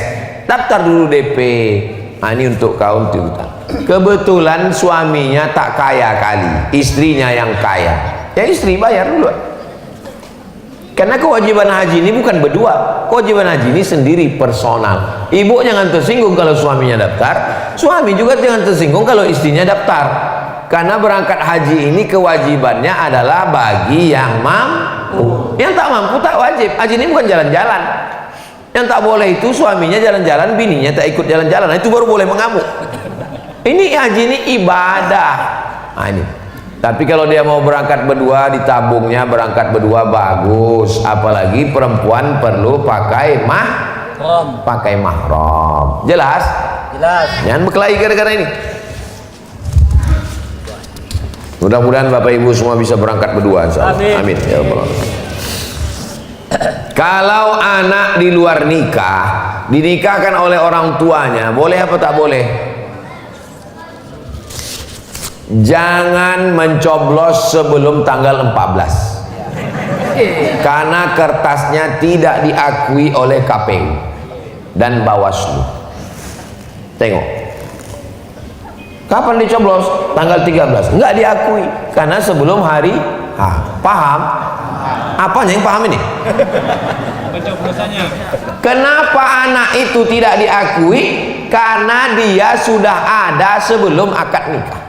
Daftar dulu DP. Nah, ini untuk kaum tujuan. Kebetulan suaminya tak kaya kali, istrinya yang kaya. Ya istri bayar dulu. Karena kewajiban haji ini bukan berdua, kewajiban haji ini sendiri personal. Ibu jangan tersinggung kalau suaminya daftar, suami juga jangan tersinggung kalau istrinya daftar. Karena berangkat haji ini kewajibannya adalah bagi yang mampu. Yang tak mampu tak wajib. Haji ini bukan jalan-jalan. Yang tak boleh itu suaminya jalan-jalan, bininya tak ikut jalan-jalan. Nah, itu baru boleh mengamuk. Ini haji ini ibadah. Nah, ini. Tapi kalau dia mau berangkat berdua, ditabungnya berangkat berdua bagus. Apalagi perempuan perlu pakai mahram. Jelas? Jelas. Jangan berkelahi gara-gara ini. Mudah-mudahan Bapak Ibu semua bisa berangkat berdua. Amin. Amin. Ya Allah. Kalau anak di luar nikah, dinikahkan oleh orang tuanya, boleh apa tak boleh? Jangan mencoblos sebelum tanggal 14, karena kertasnya tidak diakui oleh KPU dan Bawaslu. Tengok, kapan dicoblos? Tanggal 13. Enggak diakui karena sebelum hari paham? Apanya yang paham ini? Pencoblosannya. Kenapa anak itu tidak diakui? Karena dia sudah ada sebelum akad nikah.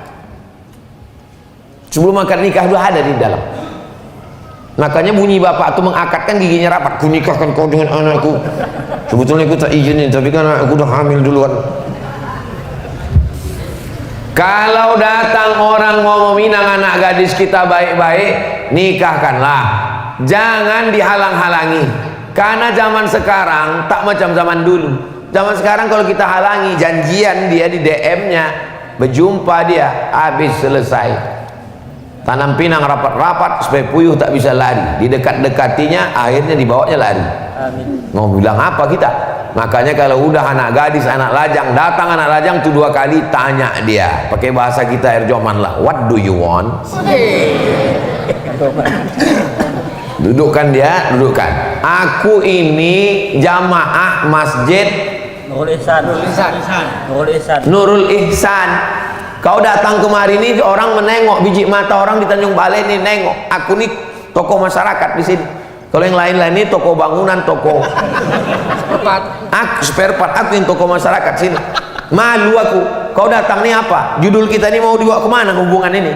Sebelum akad nikah sudah ada di dalam. Makanya bunyi bapak itu mengakadkan giginya rapat. Ku nikahkan kau dengan anakku. Sebetulnya aku tak izinin, tapi kan aku udah hamil duluan. Kalau datang orang mau meminang anak gadis kita baik-baik, nikahkanlah. Jangan dihalang-halangi. Karena zaman sekarang tak macam zaman dulu. Zaman sekarang kalau kita halangi, janjian dia di DM-nya, berjumpa dia, habis selesai. Tanam pinang rapat-rapat supaya puyuh tak bisa lari, didekat-dekatinya akhirnya dibawanya lari. Amin. Mau bilang apa kita? Makanya kalau udah anak gadis, anak lajang, datang anak lajang tuh 2 kali tanya dia pakai bahasa kita air joman lah, what do you want? Dudukkan dia, dudukkan. Aku ini jamaah masjid Nurul Ihsan. Kau datang kemari ini orang menengok, biji mata orang di Tanjung Balai ini nengok. Aku nih tokoh masyarakat di sini. Kalau yang lain-lain ini tokoh bangunan, tokoh spare part. Aku yang tokoh masyarakat sini. Malu aku. Kau datang nih apa? Judul kita ini mau dibawa kemana hubungan ini?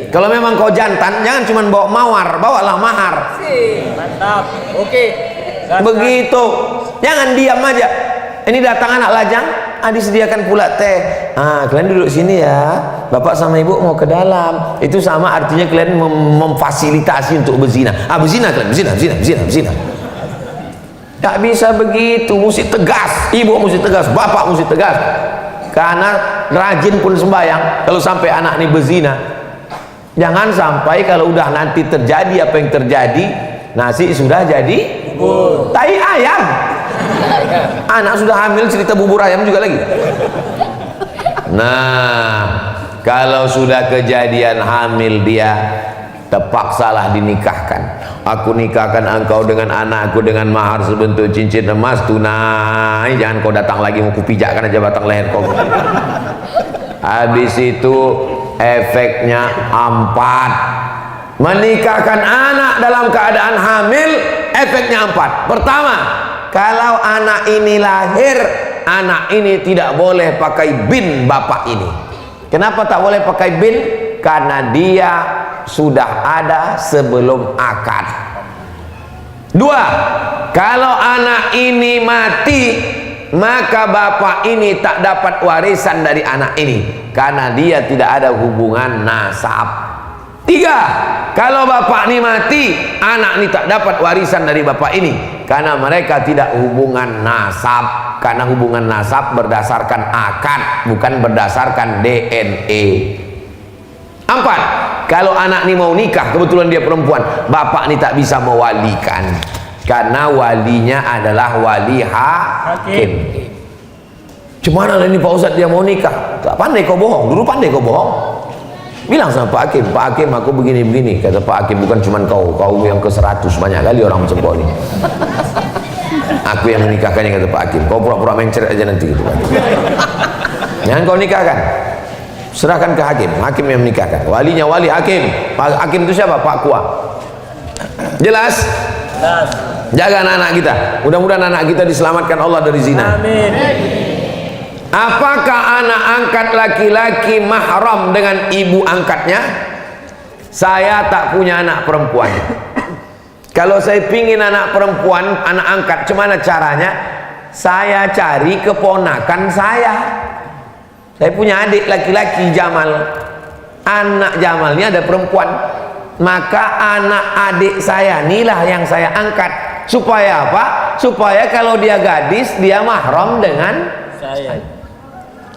Kalau memang kau jantan, jangan cuma bawa mawar, bawalah mahar. Mantap. Oke. Begitu. Jangan diam aja. Ini datang anak lajang, disediakan pula teh. Kalian duduk sini ya. Bapak sama ibu mau ke dalam. Itu sama artinya kalian memfasilitasi untuk berzina. Berzina kalian, berzina. Tak bisa begitu, mesti tegas. Ibu mesti tegas, bapak mesti tegas. Karena rajin pun sembahyang. Kalau sampai anak ini berzina, jangan sampai kalau udah nanti terjadi apa yang terjadi, nasi sudah jadi tai ayam. Anak sudah hamil, cerita bubur ayam juga lagi. Nah, kalau sudah kejadian hamil dia terpaksalah dinikahkan. Aku nikahkan engkau dengan anakku dengan mahar sebentuk cincin emas tunai. Jangan kau datang lagi mau kupijakkan aja batang leher kau. Habis itu efeknya 4. Menikahkan anak dalam keadaan hamil, efeknya 4. Pertama, kalau anak ini lahir, anak ini tidak boleh pakai bin bapak ini. Kenapa tak boleh pakai bin? Karena dia sudah ada sebelum akad. Dua, kalau anak ini mati, maka bapak ini tak dapat warisan dari anak ini karena dia tidak ada hubungan nasab. Tiga, kalau bapak ini mati, anak ini tak dapat warisan dari bapak ini karena mereka tidak hubungan nasab. Karena hubungan nasab berdasarkan akad, bukan berdasarkan DNA. Empat, kalau anak ini mau nikah, kebetulan dia perempuan, bapak ini tak bisa mewalikan karena walinya adalah wali hakim. Cuman ini Pak Ustadz dia mau nikah, tak pandai kau bohong. Dulu pandai kau bohong. Bilang sama Pak Hakim, aku begini-begini. Kata Pak Hakim, bukan cuma kau yang ke-100, banyak kali orang macam kau ini. Aku yang menikahkannya, kata Pak Hakim. Kau pura-pura mencret aja nanti gitu. Jangan kau nikahkan, serahkan ke hakim, hakim yang menikahkan. Walinya wali hakim. Hakim itu siapa? Pak Kua. Jelas? Jaga anak-anak kita, mudah-mudahan anak kita diselamatkan Allah dari zina. Amin. Apakah anak angkat laki-laki mahram dengan ibu angkatnya? Saya tak punya anak perempuan. Kalau saya pingin anak perempuan, anak angkat, gimana caranya? Saya cari keponakan saya. Saya punya adik laki-laki Jamal. Anak Jamalnya ada perempuan. Maka anak adik saya inilah yang saya angkat. Supaya apa? Supaya kalau dia gadis, dia mahram dengan Saya.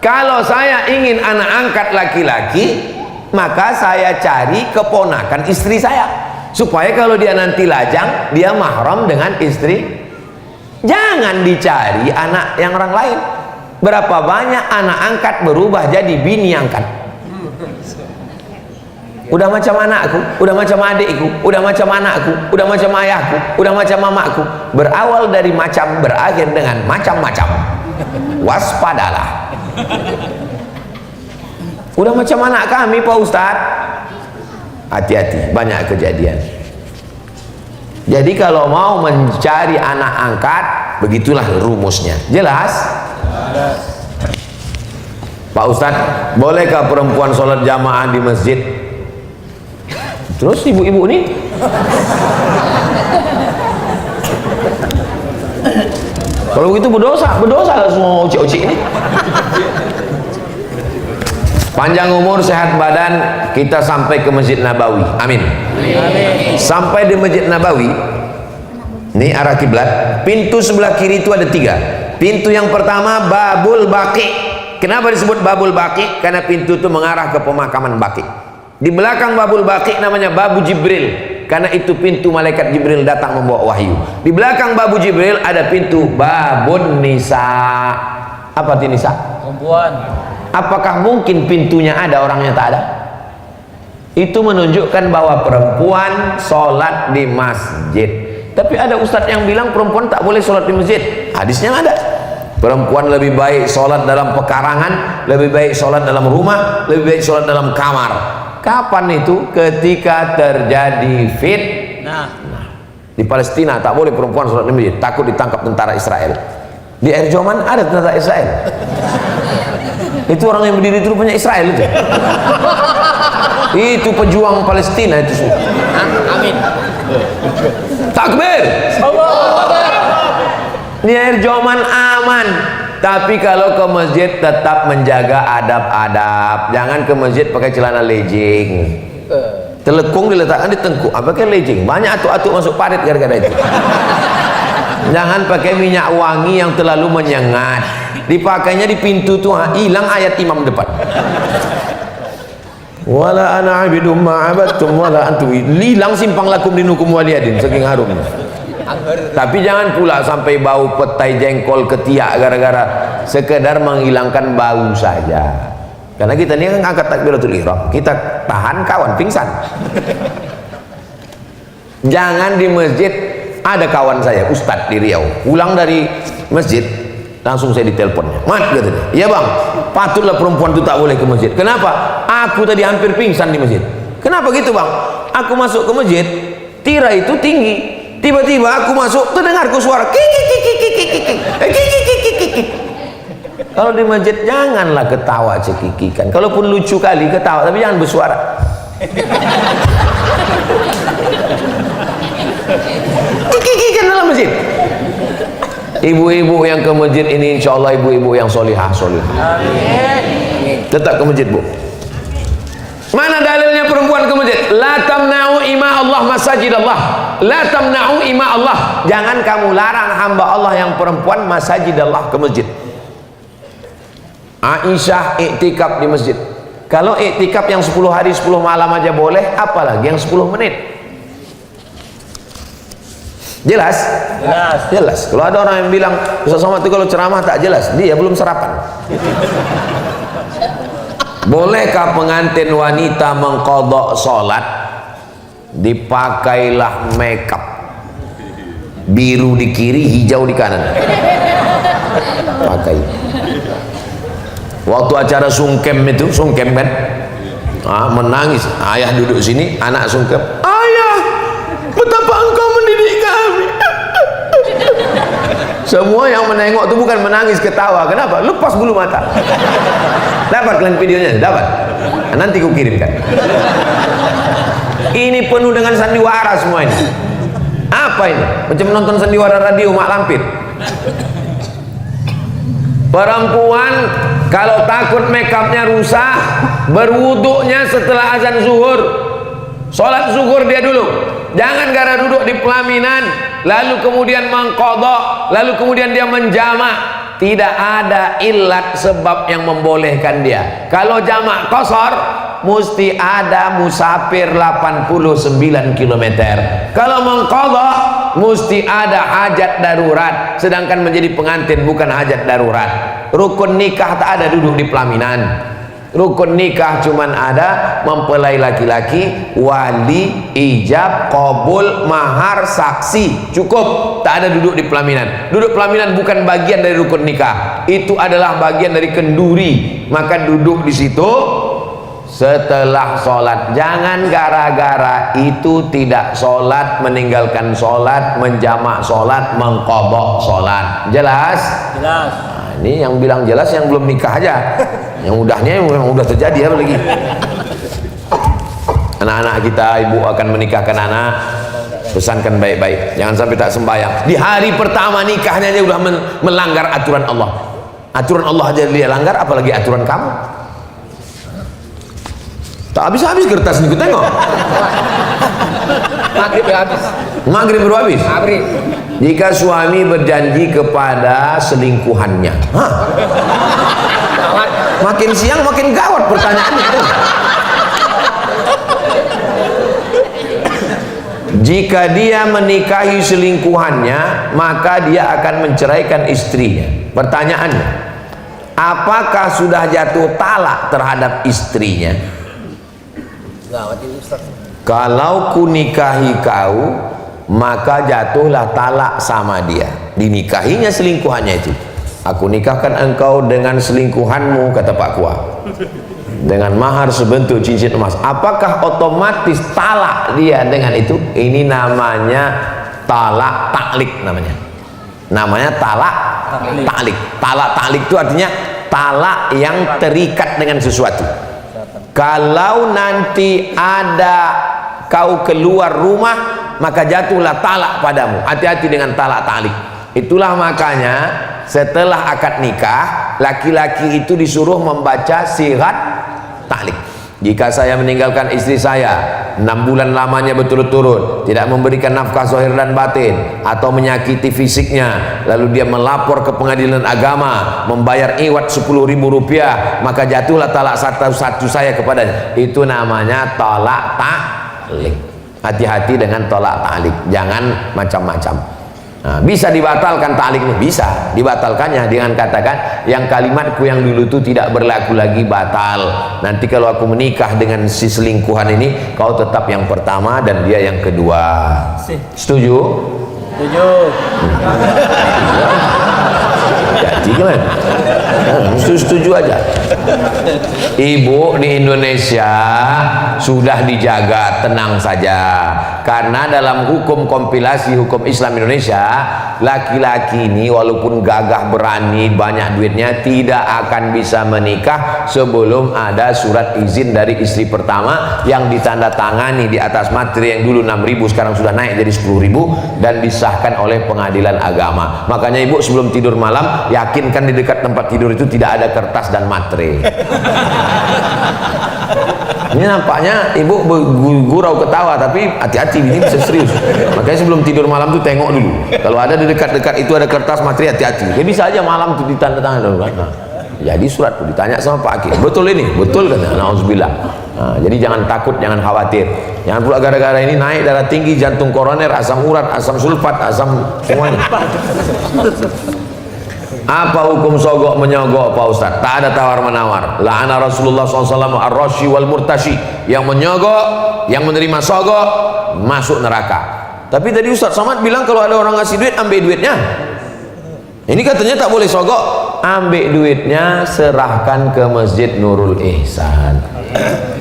Kalau saya ingin anak angkat laki-laki, maka saya cari keponakan istri saya, supaya kalau dia nanti lajang, dia mahram dengan istri. Jangan dicari anak yang orang lain. Berapa banyak anak angkat berubah jadi bini angkat. Udah macam anakku, udah macam adikku, udah macam anakku, udah macam ayahku, udah macam mamaku. Berawal dari macam, berakhir dengan macam-macam. Waspadalah. Udah macam anak kami Pak Ustadz. Hati-hati, banyak kejadian. Jadi kalau mau mencari anak angkat, begitulah rumusnya. Jelas? Pak Ustadz, bolehkah perempuan sholat jamaah di masjid? Terus ibu-ibu nih kalau begitu berdosa semua uci-uci ini. Panjang umur, sehat badan, kita sampai ke Masjid Nabawi. Amin. Sampai di Masjid Nabawi, ini arah kiblat. Pintu sebelah kiri itu ada 3. Pintu yang pertama Babul Baqi. Kenapa disebut Babul Baqi? Karena pintu itu mengarah ke pemakaman Baqi. Di belakang Babul Baqi namanya Babu Jibril, karena itu pintu malaikat Jibril datang membawa wahyu. Di belakang Babu Jibril ada pintu Babun Nisa. Apa itu Nisa? Perempuan. Apakah mungkin pintunya ada, orangnya tak ada? Itu menunjukkan bahwa perempuan sholat di masjid. Tapi ada ustadz yang bilang perempuan tak boleh sholat di masjid. Hadisnya ada. Perempuan lebih baik sholat dalam pekarangan, lebih baik sholat dalam rumah, lebih baik sholat dalam kamar. Kapan itu? Ketika terjadi fitnah. Di Palestina tak boleh perempuan sholat di masjid, takut ditangkap tentara Israel. Di Air Joman ada tentara Israel. Itu orang yang berdiri itu rupanya Israel itu. Itu pejuang Palestina itu semua. Amin. Takbir. Di Air Joman aman. Tapi kalau ke masjid tetap menjaga adab-adab. Jangan ke masjid pakai celana legging. Telekung diletakkan di tengkuk. Pakai legging. Banyak atuk-atuk masuk parit gara-gara itu. Jangan pakai minyak wangi yang terlalu menyengat. Dipakainya di pintu tuh hilang ayat imam depan. Wala ana abidum ma'abattum wala antum. Hilang simpang lakum dinukum waliyadin, saking harumnya. Tapi jangan pula sampai bau petai jengkol ketiak gara-gara sekedar menghilangkan bau saja. Karena kita ini kan angkat takbiratul ihram, kita tahan kawan pingsan. Jangan di masjid. Ada kawan saya ustadz di Riau, pulang dari masjid langsung saya diteleponnya. Mat, katanya, iya bang, patutlah perempuan itu tak boleh ke masjid. Kenapa? Aku tadi hampir pingsan di masjid. Kenapa gitu bang? Aku masuk ke masjid, tirai itu tinggi. Tiba-tiba aku masuk, terdengarku suara kiki. Kalau di masjid janganlah ketawa cekikikan. Kalaupun lucu kali ketawa, tapi jangan bersuara. Kikikan dalam masjid. Ibu-ibu yang ke masjid ini insya Allah ibu-ibu yang solihah. Tetap ke masjid, Bu. Mana dalilnya perempuan ke masjid? La tamna'u ima Allah masajid Allah. La tamna'u ima Allah. Jangan kamu larang hamba Allah yang perempuan masajid Allah ke masjid. Aisyah iktikaf di masjid. Kalau iktikaf yang 10 hari 10 malam aja boleh, apalagi yang 10 menit. Jelas? Jelas. Kalau ada orang yang bilang Ustaz Somad itu kalau ceramah tak jelas, dia belum sarapan. Bolehkah pengantin wanita mengqadha salat? Dipakailah makeup biru di kiri, hijau di kanan. Pakai. Waktu acara sungkem itu, sungkem kan, menangis. Ayah duduk sini, anak sungkem. Ayah, betapa engkau mendidik kami. Semua yang menengok itu bukan menangis, ketawa. Kenapa? Lepas bulu mata. Dapat kalian videonya? Dapat. Nanti ku kirimkan. Ini penuh dengan sandiwara semua ini. Apa ini? Macam nonton sandiwara radio Mak Lampir. Perempuan kalau takut makeupnya rusak, berwuduknya setelah azan zuhur. Sholat zuhur dia dulu. Jangan gara duduk di pelaminan lalu kemudian mengqadha, lalu kemudian dia menjamak. Tidak ada ilat sebab yang membolehkan dia. Kalau jamak qasar mesti ada musafir 89 km. Kalau mengqadha mesti ada hajat darurat, sedangkan menjadi pengantin bukan hajat darurat. Rukun nikah tak ada duduk di pelaminan. Rukun nikah cuman ada mempelai laki-laki, wali, ijab, qabul, mahar, saksi, cukup. Tak ada duduk di pelaminan. Duduk pelaminan bukan bagian dari rukun nikah, itu adalah bagian dari kenduri. Maka duduk di situ setelah sholat. Jangan gara-gara itu tidak sholat, meninggalkan sholat, menjamak sholat, mengqadha sholat. Jelas? Jelas. Ini yang bilang jelas yang belum nikah aja. Yang udahnya memang udah terjadi apa lagi. Anak-anak kita, ibu akan menikahkan anak, pesankan baik-baik, jangan sampai tak sembahyang. Di hari pertama nikahnya aja udah melanggar aturan Allah. Aturan Allah aja dia langgar, apalagi aturan kamu. Tak habis-habis kertas nih, tengok. Maghrib habis. Maghrib baru habis. Maghrib. Jika suami berjanji kepada selingkuhannya, makin siang makin gawat pertanyaannya. Jika dia menikahi selingkuhannya, maka dia akan menceraikan istrinya. Pertanyaannya, apakah sudah jatuh talak terhadap istrinya? Kalau ku nikahi kau, maka jatuhlah talak sama dia. Dinikahinya selingkuhannya itu. Aku nikahkan engkau dengan selingkuhanmu, kata Pak Kua, dengan mahar sebentuk cincin emas. Apakah otomatis talak dia dengan itu? Ini namanya talak taklik namanya. Namanya talak taklik. Talak taklik itu artinya talak yang terikat dengan sesuatu. Kalau nanti ada kau keluar rumah, maka jatuhlah talak padamu. Hati-hati dengan talak taklik. Itulah makanya setelah akad nikah, laki-laki itu disuruh membaca sirat taklik. Jika saya meninggalkan istri saya 6 bulan lamanya berturut-turut, tidak memberikan nafkah zahir dan batin, atau menyakiti fisiknya, lalu dia melapor ke pengadilan agama, membayar iwat 10.000 rupiah, maka jatuhlah talak satu-satu saya kepadanya. Itu namanya talak taklik. Hati-hati dengan talak taklik, jangan macam-macam. Nah, bisa dibatalkan takliknya, bisa dibatalkannya dengan katakan yang kalimatku yang dulu itu tidak berlaku lagi, batal. Nanti kalau aku menikah dengan si selingkuhan ini, kau tetap yang pertama dan dia yang kedua. Setuju? Setuju. Jadi gimana? Setuju aja. Ibu di Indonesia sudah dijaga, tenang saja. Karena dalam hukum kompilasi hukum Islam Indonesia, laki-laki ini walaupun gagah berani, banyak duitnya, tidak akan bisa menikah sebelum ada surat izin dari istri pertama yang ditandatangani di atas materi yang dulu 6.000 sekarang sudah naik jadi 10.000 dan disahkan oleh pengadilan agama. Makanya ibu sebelum tidur malam yakinkan di dekat tempat tidur itu tidak ada kertas dan matre. Ini nampaknya ibu gurau ketawa, tapi hati-hati, ini bisa serius. Makanya sebelum tidur malam tuh tengok dulu. Kalau ada di dekat-dekat itu ada kertas materi, hati-hati. Ya bisa aja malam tuh ditandatangan dulu. Nah, jadi surat tuh ditanya sama Pak Hakim, betul ini? Betul kan? Nauzubillah. Nah, jadi jangan takut, jangan khawatir. Jangan pula gara-gara ini naik darah tinggi, jantung koroner, asam urat, asam sulfat, asam semuanya. Apa hukum sogok menyogok Pak Ustaz? Tak ada tawar-menawar. La'ana Rasulullah SAW ar-rashi wal murtashi. Yang menyogok, yang menerima sogok, masuk neraka. Tapi tadi Ustaz Somad bilang kalau ada orang ngasih duit, ambil duitnya. Ini katanya tak boleh sogok. Ambil duitnya, serahkan ke Masjid Nurul Ihsan.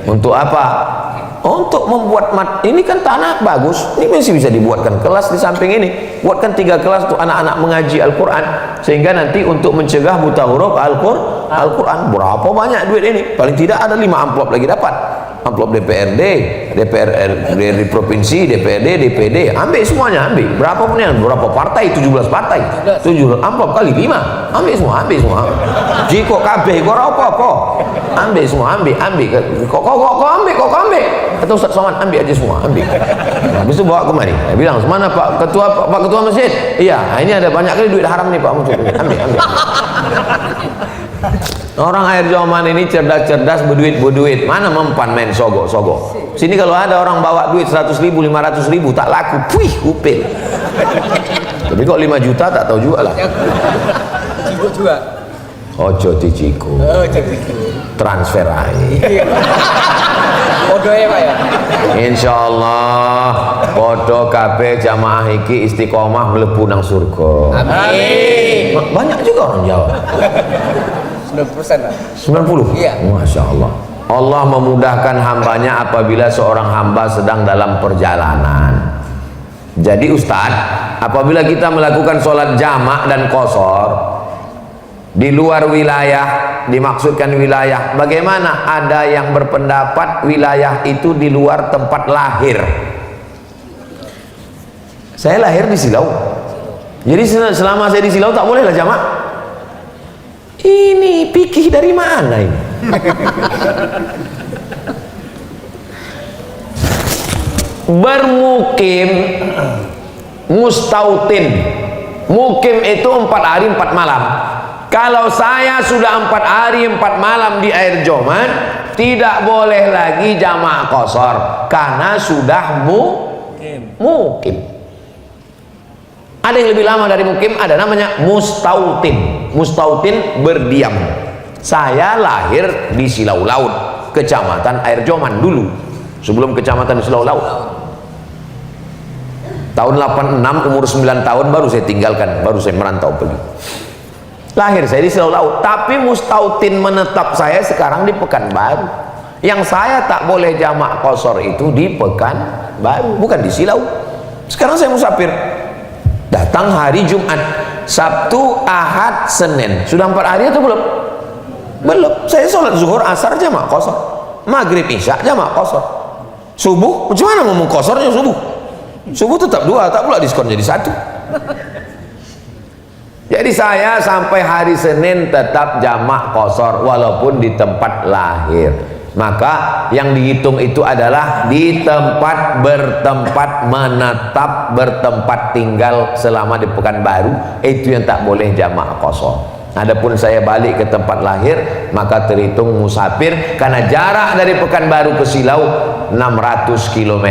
Untuk apa? Untuk membuat ini kan tanah bagus, ini masih bisa dibuatkan kelas di samping ini, buatkan 3 kelas untuk anak-anak mengaji Al-Quran, sehingga nanti untuk mencegah buta huruf Al-Quran. Berapa banyak duit ini? Paling tidak ada 5 amplop lagi dapat. Amplop DPRD, DPRD provinsi, DPRD, DPD, ambil semuanya, ambil. Berapa pun yang berapa partai? 17 partai. 7 amplop kali 5. Ambil semua, ambil semua. Jika kabeh kok apa-apa. Ambil semua, ambil. Kok ambil. Kata Ustaz Somad, ambil aja semua, ambil. Nah, habis itu bawa kemari. Dia bilang, "Mana Pak Ketua Masjid?" "Iya, ini ada banyak kali duit haram nih Pak Muncul." Ambil. Orang air Joman ini cerdas-cerdas, berduit. Mana mempan main sogok. Sini kalau ada orang bawa duit 100.000, 500.000 tak laku, wih, upil. Tapi kok 5 juta tak tahu juga lah. Cibuk juga. Ojo diciku. Transfer aja. Podo ya Pak ya. Insyaallah podo kabeh jamaah iki istiqomah mlebu nang surga. Amin. Banyak juga orang Jawa. 90% lah. 90? Iya. Masya Allah. Allah memudahkan hambanya apabila seorang hamba sedang dalam perjalanan. Jadi Ustadz, apabila kita melakukan sholat jamak dan qashar di luar wilayah, dimaksudkan wilayah, bagaimana? Ada yang berpendapat wilayah itu di luar tempat lahir. Saya lahir di Silau, jadi selama saya di Silau tak boleh lah jamak. Ini fikih dari mana ini? Bermukim, mustautin. Mukim itu 4 hari 4 malam. Kalau saya sudah 4 hari 4 malam di air Joman, tidak boleh lagi jamak qashar karena sudah mukim. Ada yang lebih lama dari mukim, ada namanya mustautin. Mustautin berdiam. Saya lahir di Silau Laut, kecamatan Air Joman dulu, sebelum kecamatan Silau Laut. Tahun 86, umur 9 tahun baru saya tinggalkan, baru saya merantau pergi. Lahir saya di Silau Laut, tapi mustautin menetap saya sekarang di Pekanbaru. Yang saya tak boleh jamak qashar itu di Pekanbaru, bukan di Silau. Sekarang saya musafir. Datang hari Jumat, Sabtu, Ahad, Senin. Sudah 4 hari atau belum? Belum. Saya sholat zuhur, asar jamak qashar, maghrib, isya jamak qashar, subuh. Bagaimana ngomong qasharnya subuh? Subuh tetap 2, tak pula diskon jadi 1. Jadi saya sampai hari Senin tetap jamak qashar walaupun di tempat lahir. Maka yang dihitung itu adalah di tempat bertempat menetap, bertempat tinggal selama di Pekanbaru, itu yang tak boleh jamak qashar. Adapun saya balik ke tempat lahir, maka terhitung musafir karena jarak dari Pekanbaru ke Silau 600 km.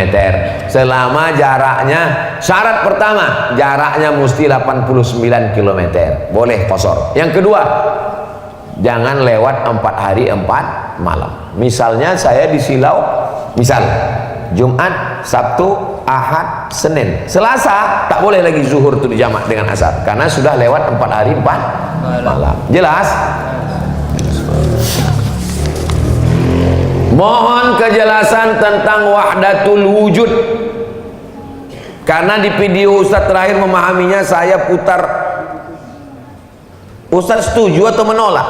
Selama jaraknya, syarat pertama jaraknya mesti 89 km, boleh qashar. Yang kedua, jangan lewat 4 hari 4 malam. Misalnya saya di Silau, misal Jumat Sabtu, Ahad, Senin. Selasa tak boleh lagi zuhur itu dijamak dengan asar karena sudah lewat 4 hari 4 malam. Jelas? Mohon kejelasan tentang wahdatul wujud. Karena di video Ustaz terakhir memahaminya saya putar. Ustaz setuju atau menolak?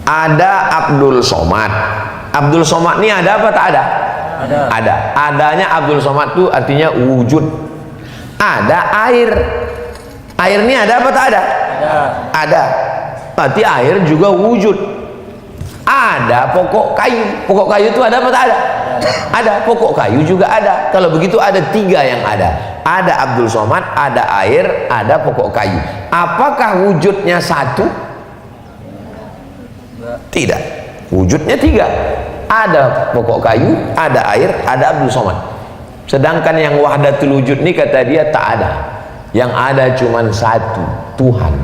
Ada Abdul Somad. Abdul Somad ini ada apa tak ada? Ada. Adanya Abdul Somad itu artinya wujud. Ada air. Air ini ada apa tak ada? Ada. Berarti air juga wujud. Ada pokok kayu. Pokok kayu itu ada apa tak ada? Ada. Pokok kayu juga ada. Kalau begitu ada 3 yang ada. Ada Abdul Somad, ada air, ada pokok kayu. Apakah wujudnya satu? Tidak. Wujudnya 3. Ada pokok kayu, ada air, ada Abdul Somad. Sedangkan yang wahdatul wujud ini kata dia tak ada. Yang ada cuma satu, Tuhan.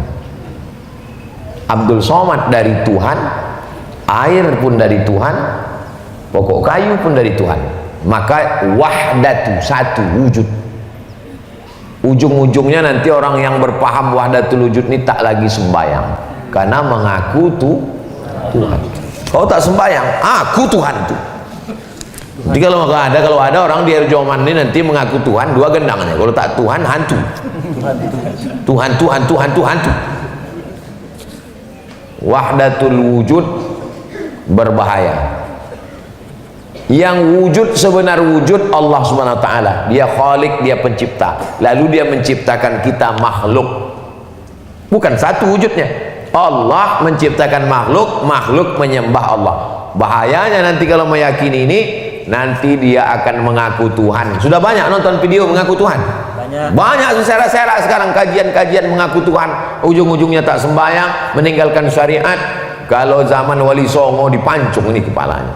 Abdul Somad dari Tuhan, air pun dari Tuhan, pokok kayu pun dari Tuhan. Maka wahdatu, satu wujud. Ujung-ujungnya nanti orang yang berpaham wahdatul wujud ini tak lagi sembahyang karena mengaku Tuhan. Kau tak sembahyang, aku Tuhan itu. Jadi kalau ada orang di Erjoman ini nanti mengaku Tuhan, 2 gendangnya. Kalau tak Tuhan, hantu. Tuhan. Wahdatul wujud berbahaya. Yang wujud sebenar wujud Allah Subhanahu wa taala. Dia Khalik, dia pencipta. Lalu dia menciptakan kita makhluk. Bukan satu wujudnya. Allah menciptakan makhluk, makhluk menyembah Allah. Bahayanya nanti kalau meyakini ini, nanti dia akan mengaku Tuhan. Sudah banyak nonton video mengaku Tuhan. Banyak serak-serak sekarang kajian-kajian mengaku Tuhan. Ujung-ujungnya tak sembahyang, meninggalkan syariat. Kalau zaman Wali Songo dipancung ini kepalanya.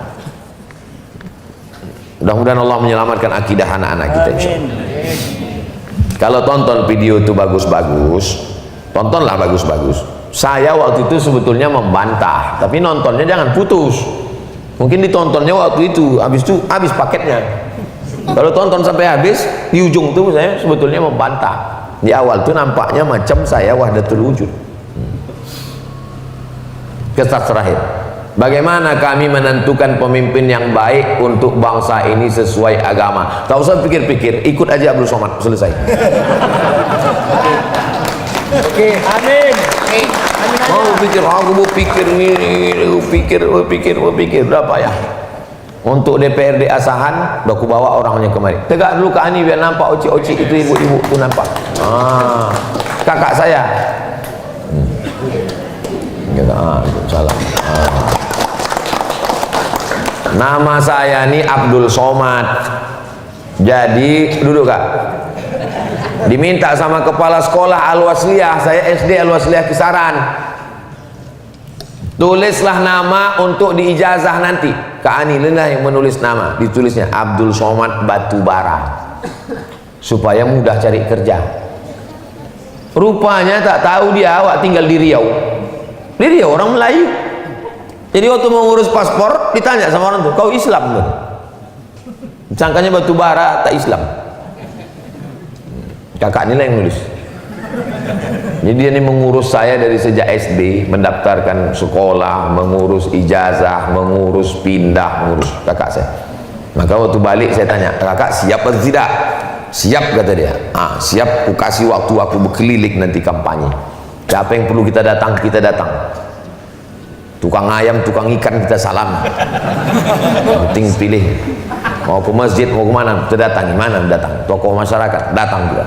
Mudah-mudahan Allah menyelamatkan akidah anak-anak kita. Kalau tonton video itu bagus-bagus, tontonlah bagus-bagus. Saya waktu itu sebetulnya membantah, tapi nontonnya jangan putus. Mungkin ditontonnya waktu itu, habis paketnya. Kalau tonton sampai habis, di ujung itu saya sebetulnya membantah. Di awal itu nampaknya macam saya wahdatul wujud. Kisah terakhir. Bagaimana kami menentukan pemimpin yang baik untuk bangsa ini sesuai agama? Tak usah pikir-pikir, ikut aja Abdul Somad, selesai. Oke, amin. Mau pikir, aku mau pikir ini, pikir, berapa ya? Untuk DPRD Asahan, aku bawa orangnya kemari. Tegak dulu Kak Ani biar nampak oci-oci itu ibu-ibu tu nampak. Kakak saya. Salah. Nama saya ini Abdul Somad. Jadi duduk Kak. Diminta sama kepala sekolah Al-Wasliyah, saya SD Al-Wasliyah Kisaran. Tulislah nama untuk diijazah nanti. Kak Ani lah yang menulis nama. Ditulisnya Abdul Somad Batubara. Supaya mudah cari kerja. Rupanya tak tahu dia awak tinggal di Riau. Di Riau orang Melayu. Jadi waktu mau ngurus paspor ditanya sama orang tuh, kau Islam tuh? Sangkanya Batubara tak Islam. Kakak ini lah yang nulis. Jadi dia ini mengurus saya dari sejak SD, mendaftarkan sekolah, mengurus ijazah, mengurus pindah, mengurus kakak saya. Maka waktu balik saya tanya, kakak siap atau tidak? Siap kata dia. Siap, aku kasih waktu aku berkeliling nanti kampanye. Siapa yang perlu kita datang, kita datang. Tukang ayam, tukang ikan kita salam. Penting pilih. Mau ke masjid, mau ke mana, kita datang. Mana datang? Tokoh masyarakat, datang juga.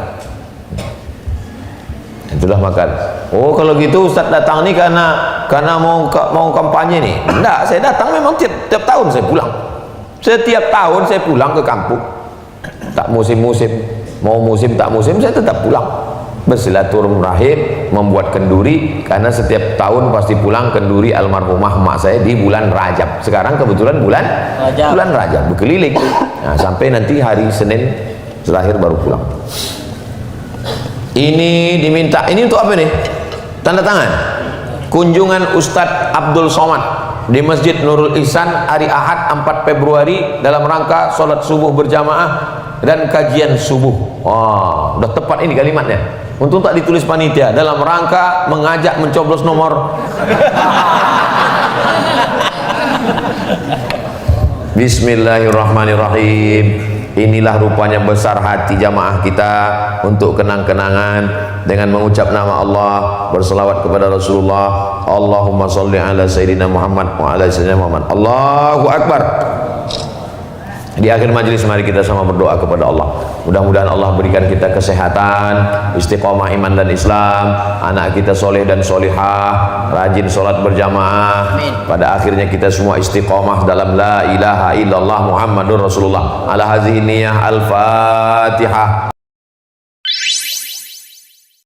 Itulah makan. Oh kalau gitu Ustaz datang nih karena mau kampanye nih. Enggak, saya datang memang tiap tahun saya pulang. Setiap tahun saya pulang ke kampung. Tak musim-musim, mau musim tak musim saya tetap pulang. Bersilaturahim, membuat kenduri karena setiap tahun pasti pulang kenduri almarhumah emak saya di bulan Rajab. Sekarang kebetulan bulan Rajab berkeliling. Nah, sampai nanti hari Senin terakhir baru pulang. Ini diminta, ini untuk apa nih? Tanda tangan. kunjungan Ustadz Abdul Somad di Masjid Nurul Ihsan hari Ahad 4 Februari dalam rangka sholat subuh berjamaah dan kajian subuh. Wah, udah tepat ini kalimatnya. Untung tak ditulis panitia, dalam rangka mengajak mencoblos nomor. Bismillahirrahmanirrahim. Inilah rupanya besar hati jamaah kita untuk kenang-kenangan dengan mengucap nama Allah, berselawat kepada Rasulullah. Allahumma sholli ala sayyidina Muhammad wa ala sayyidina Muhammad. Allahu Akbar. Di akhir majelis mari kita sama berdoa kepada Allah. Mudah-mudahan Allah berikan kita kesehatan, istiqomah iman dan Islam, anak kita soleh dan solihah, rajin sholat berjamaah. Pada akhirnya kita semua istiqomah dalam la ilaha illallah Muhammadur Rasulullah. Ala hazihi niyah, al-Fatihah.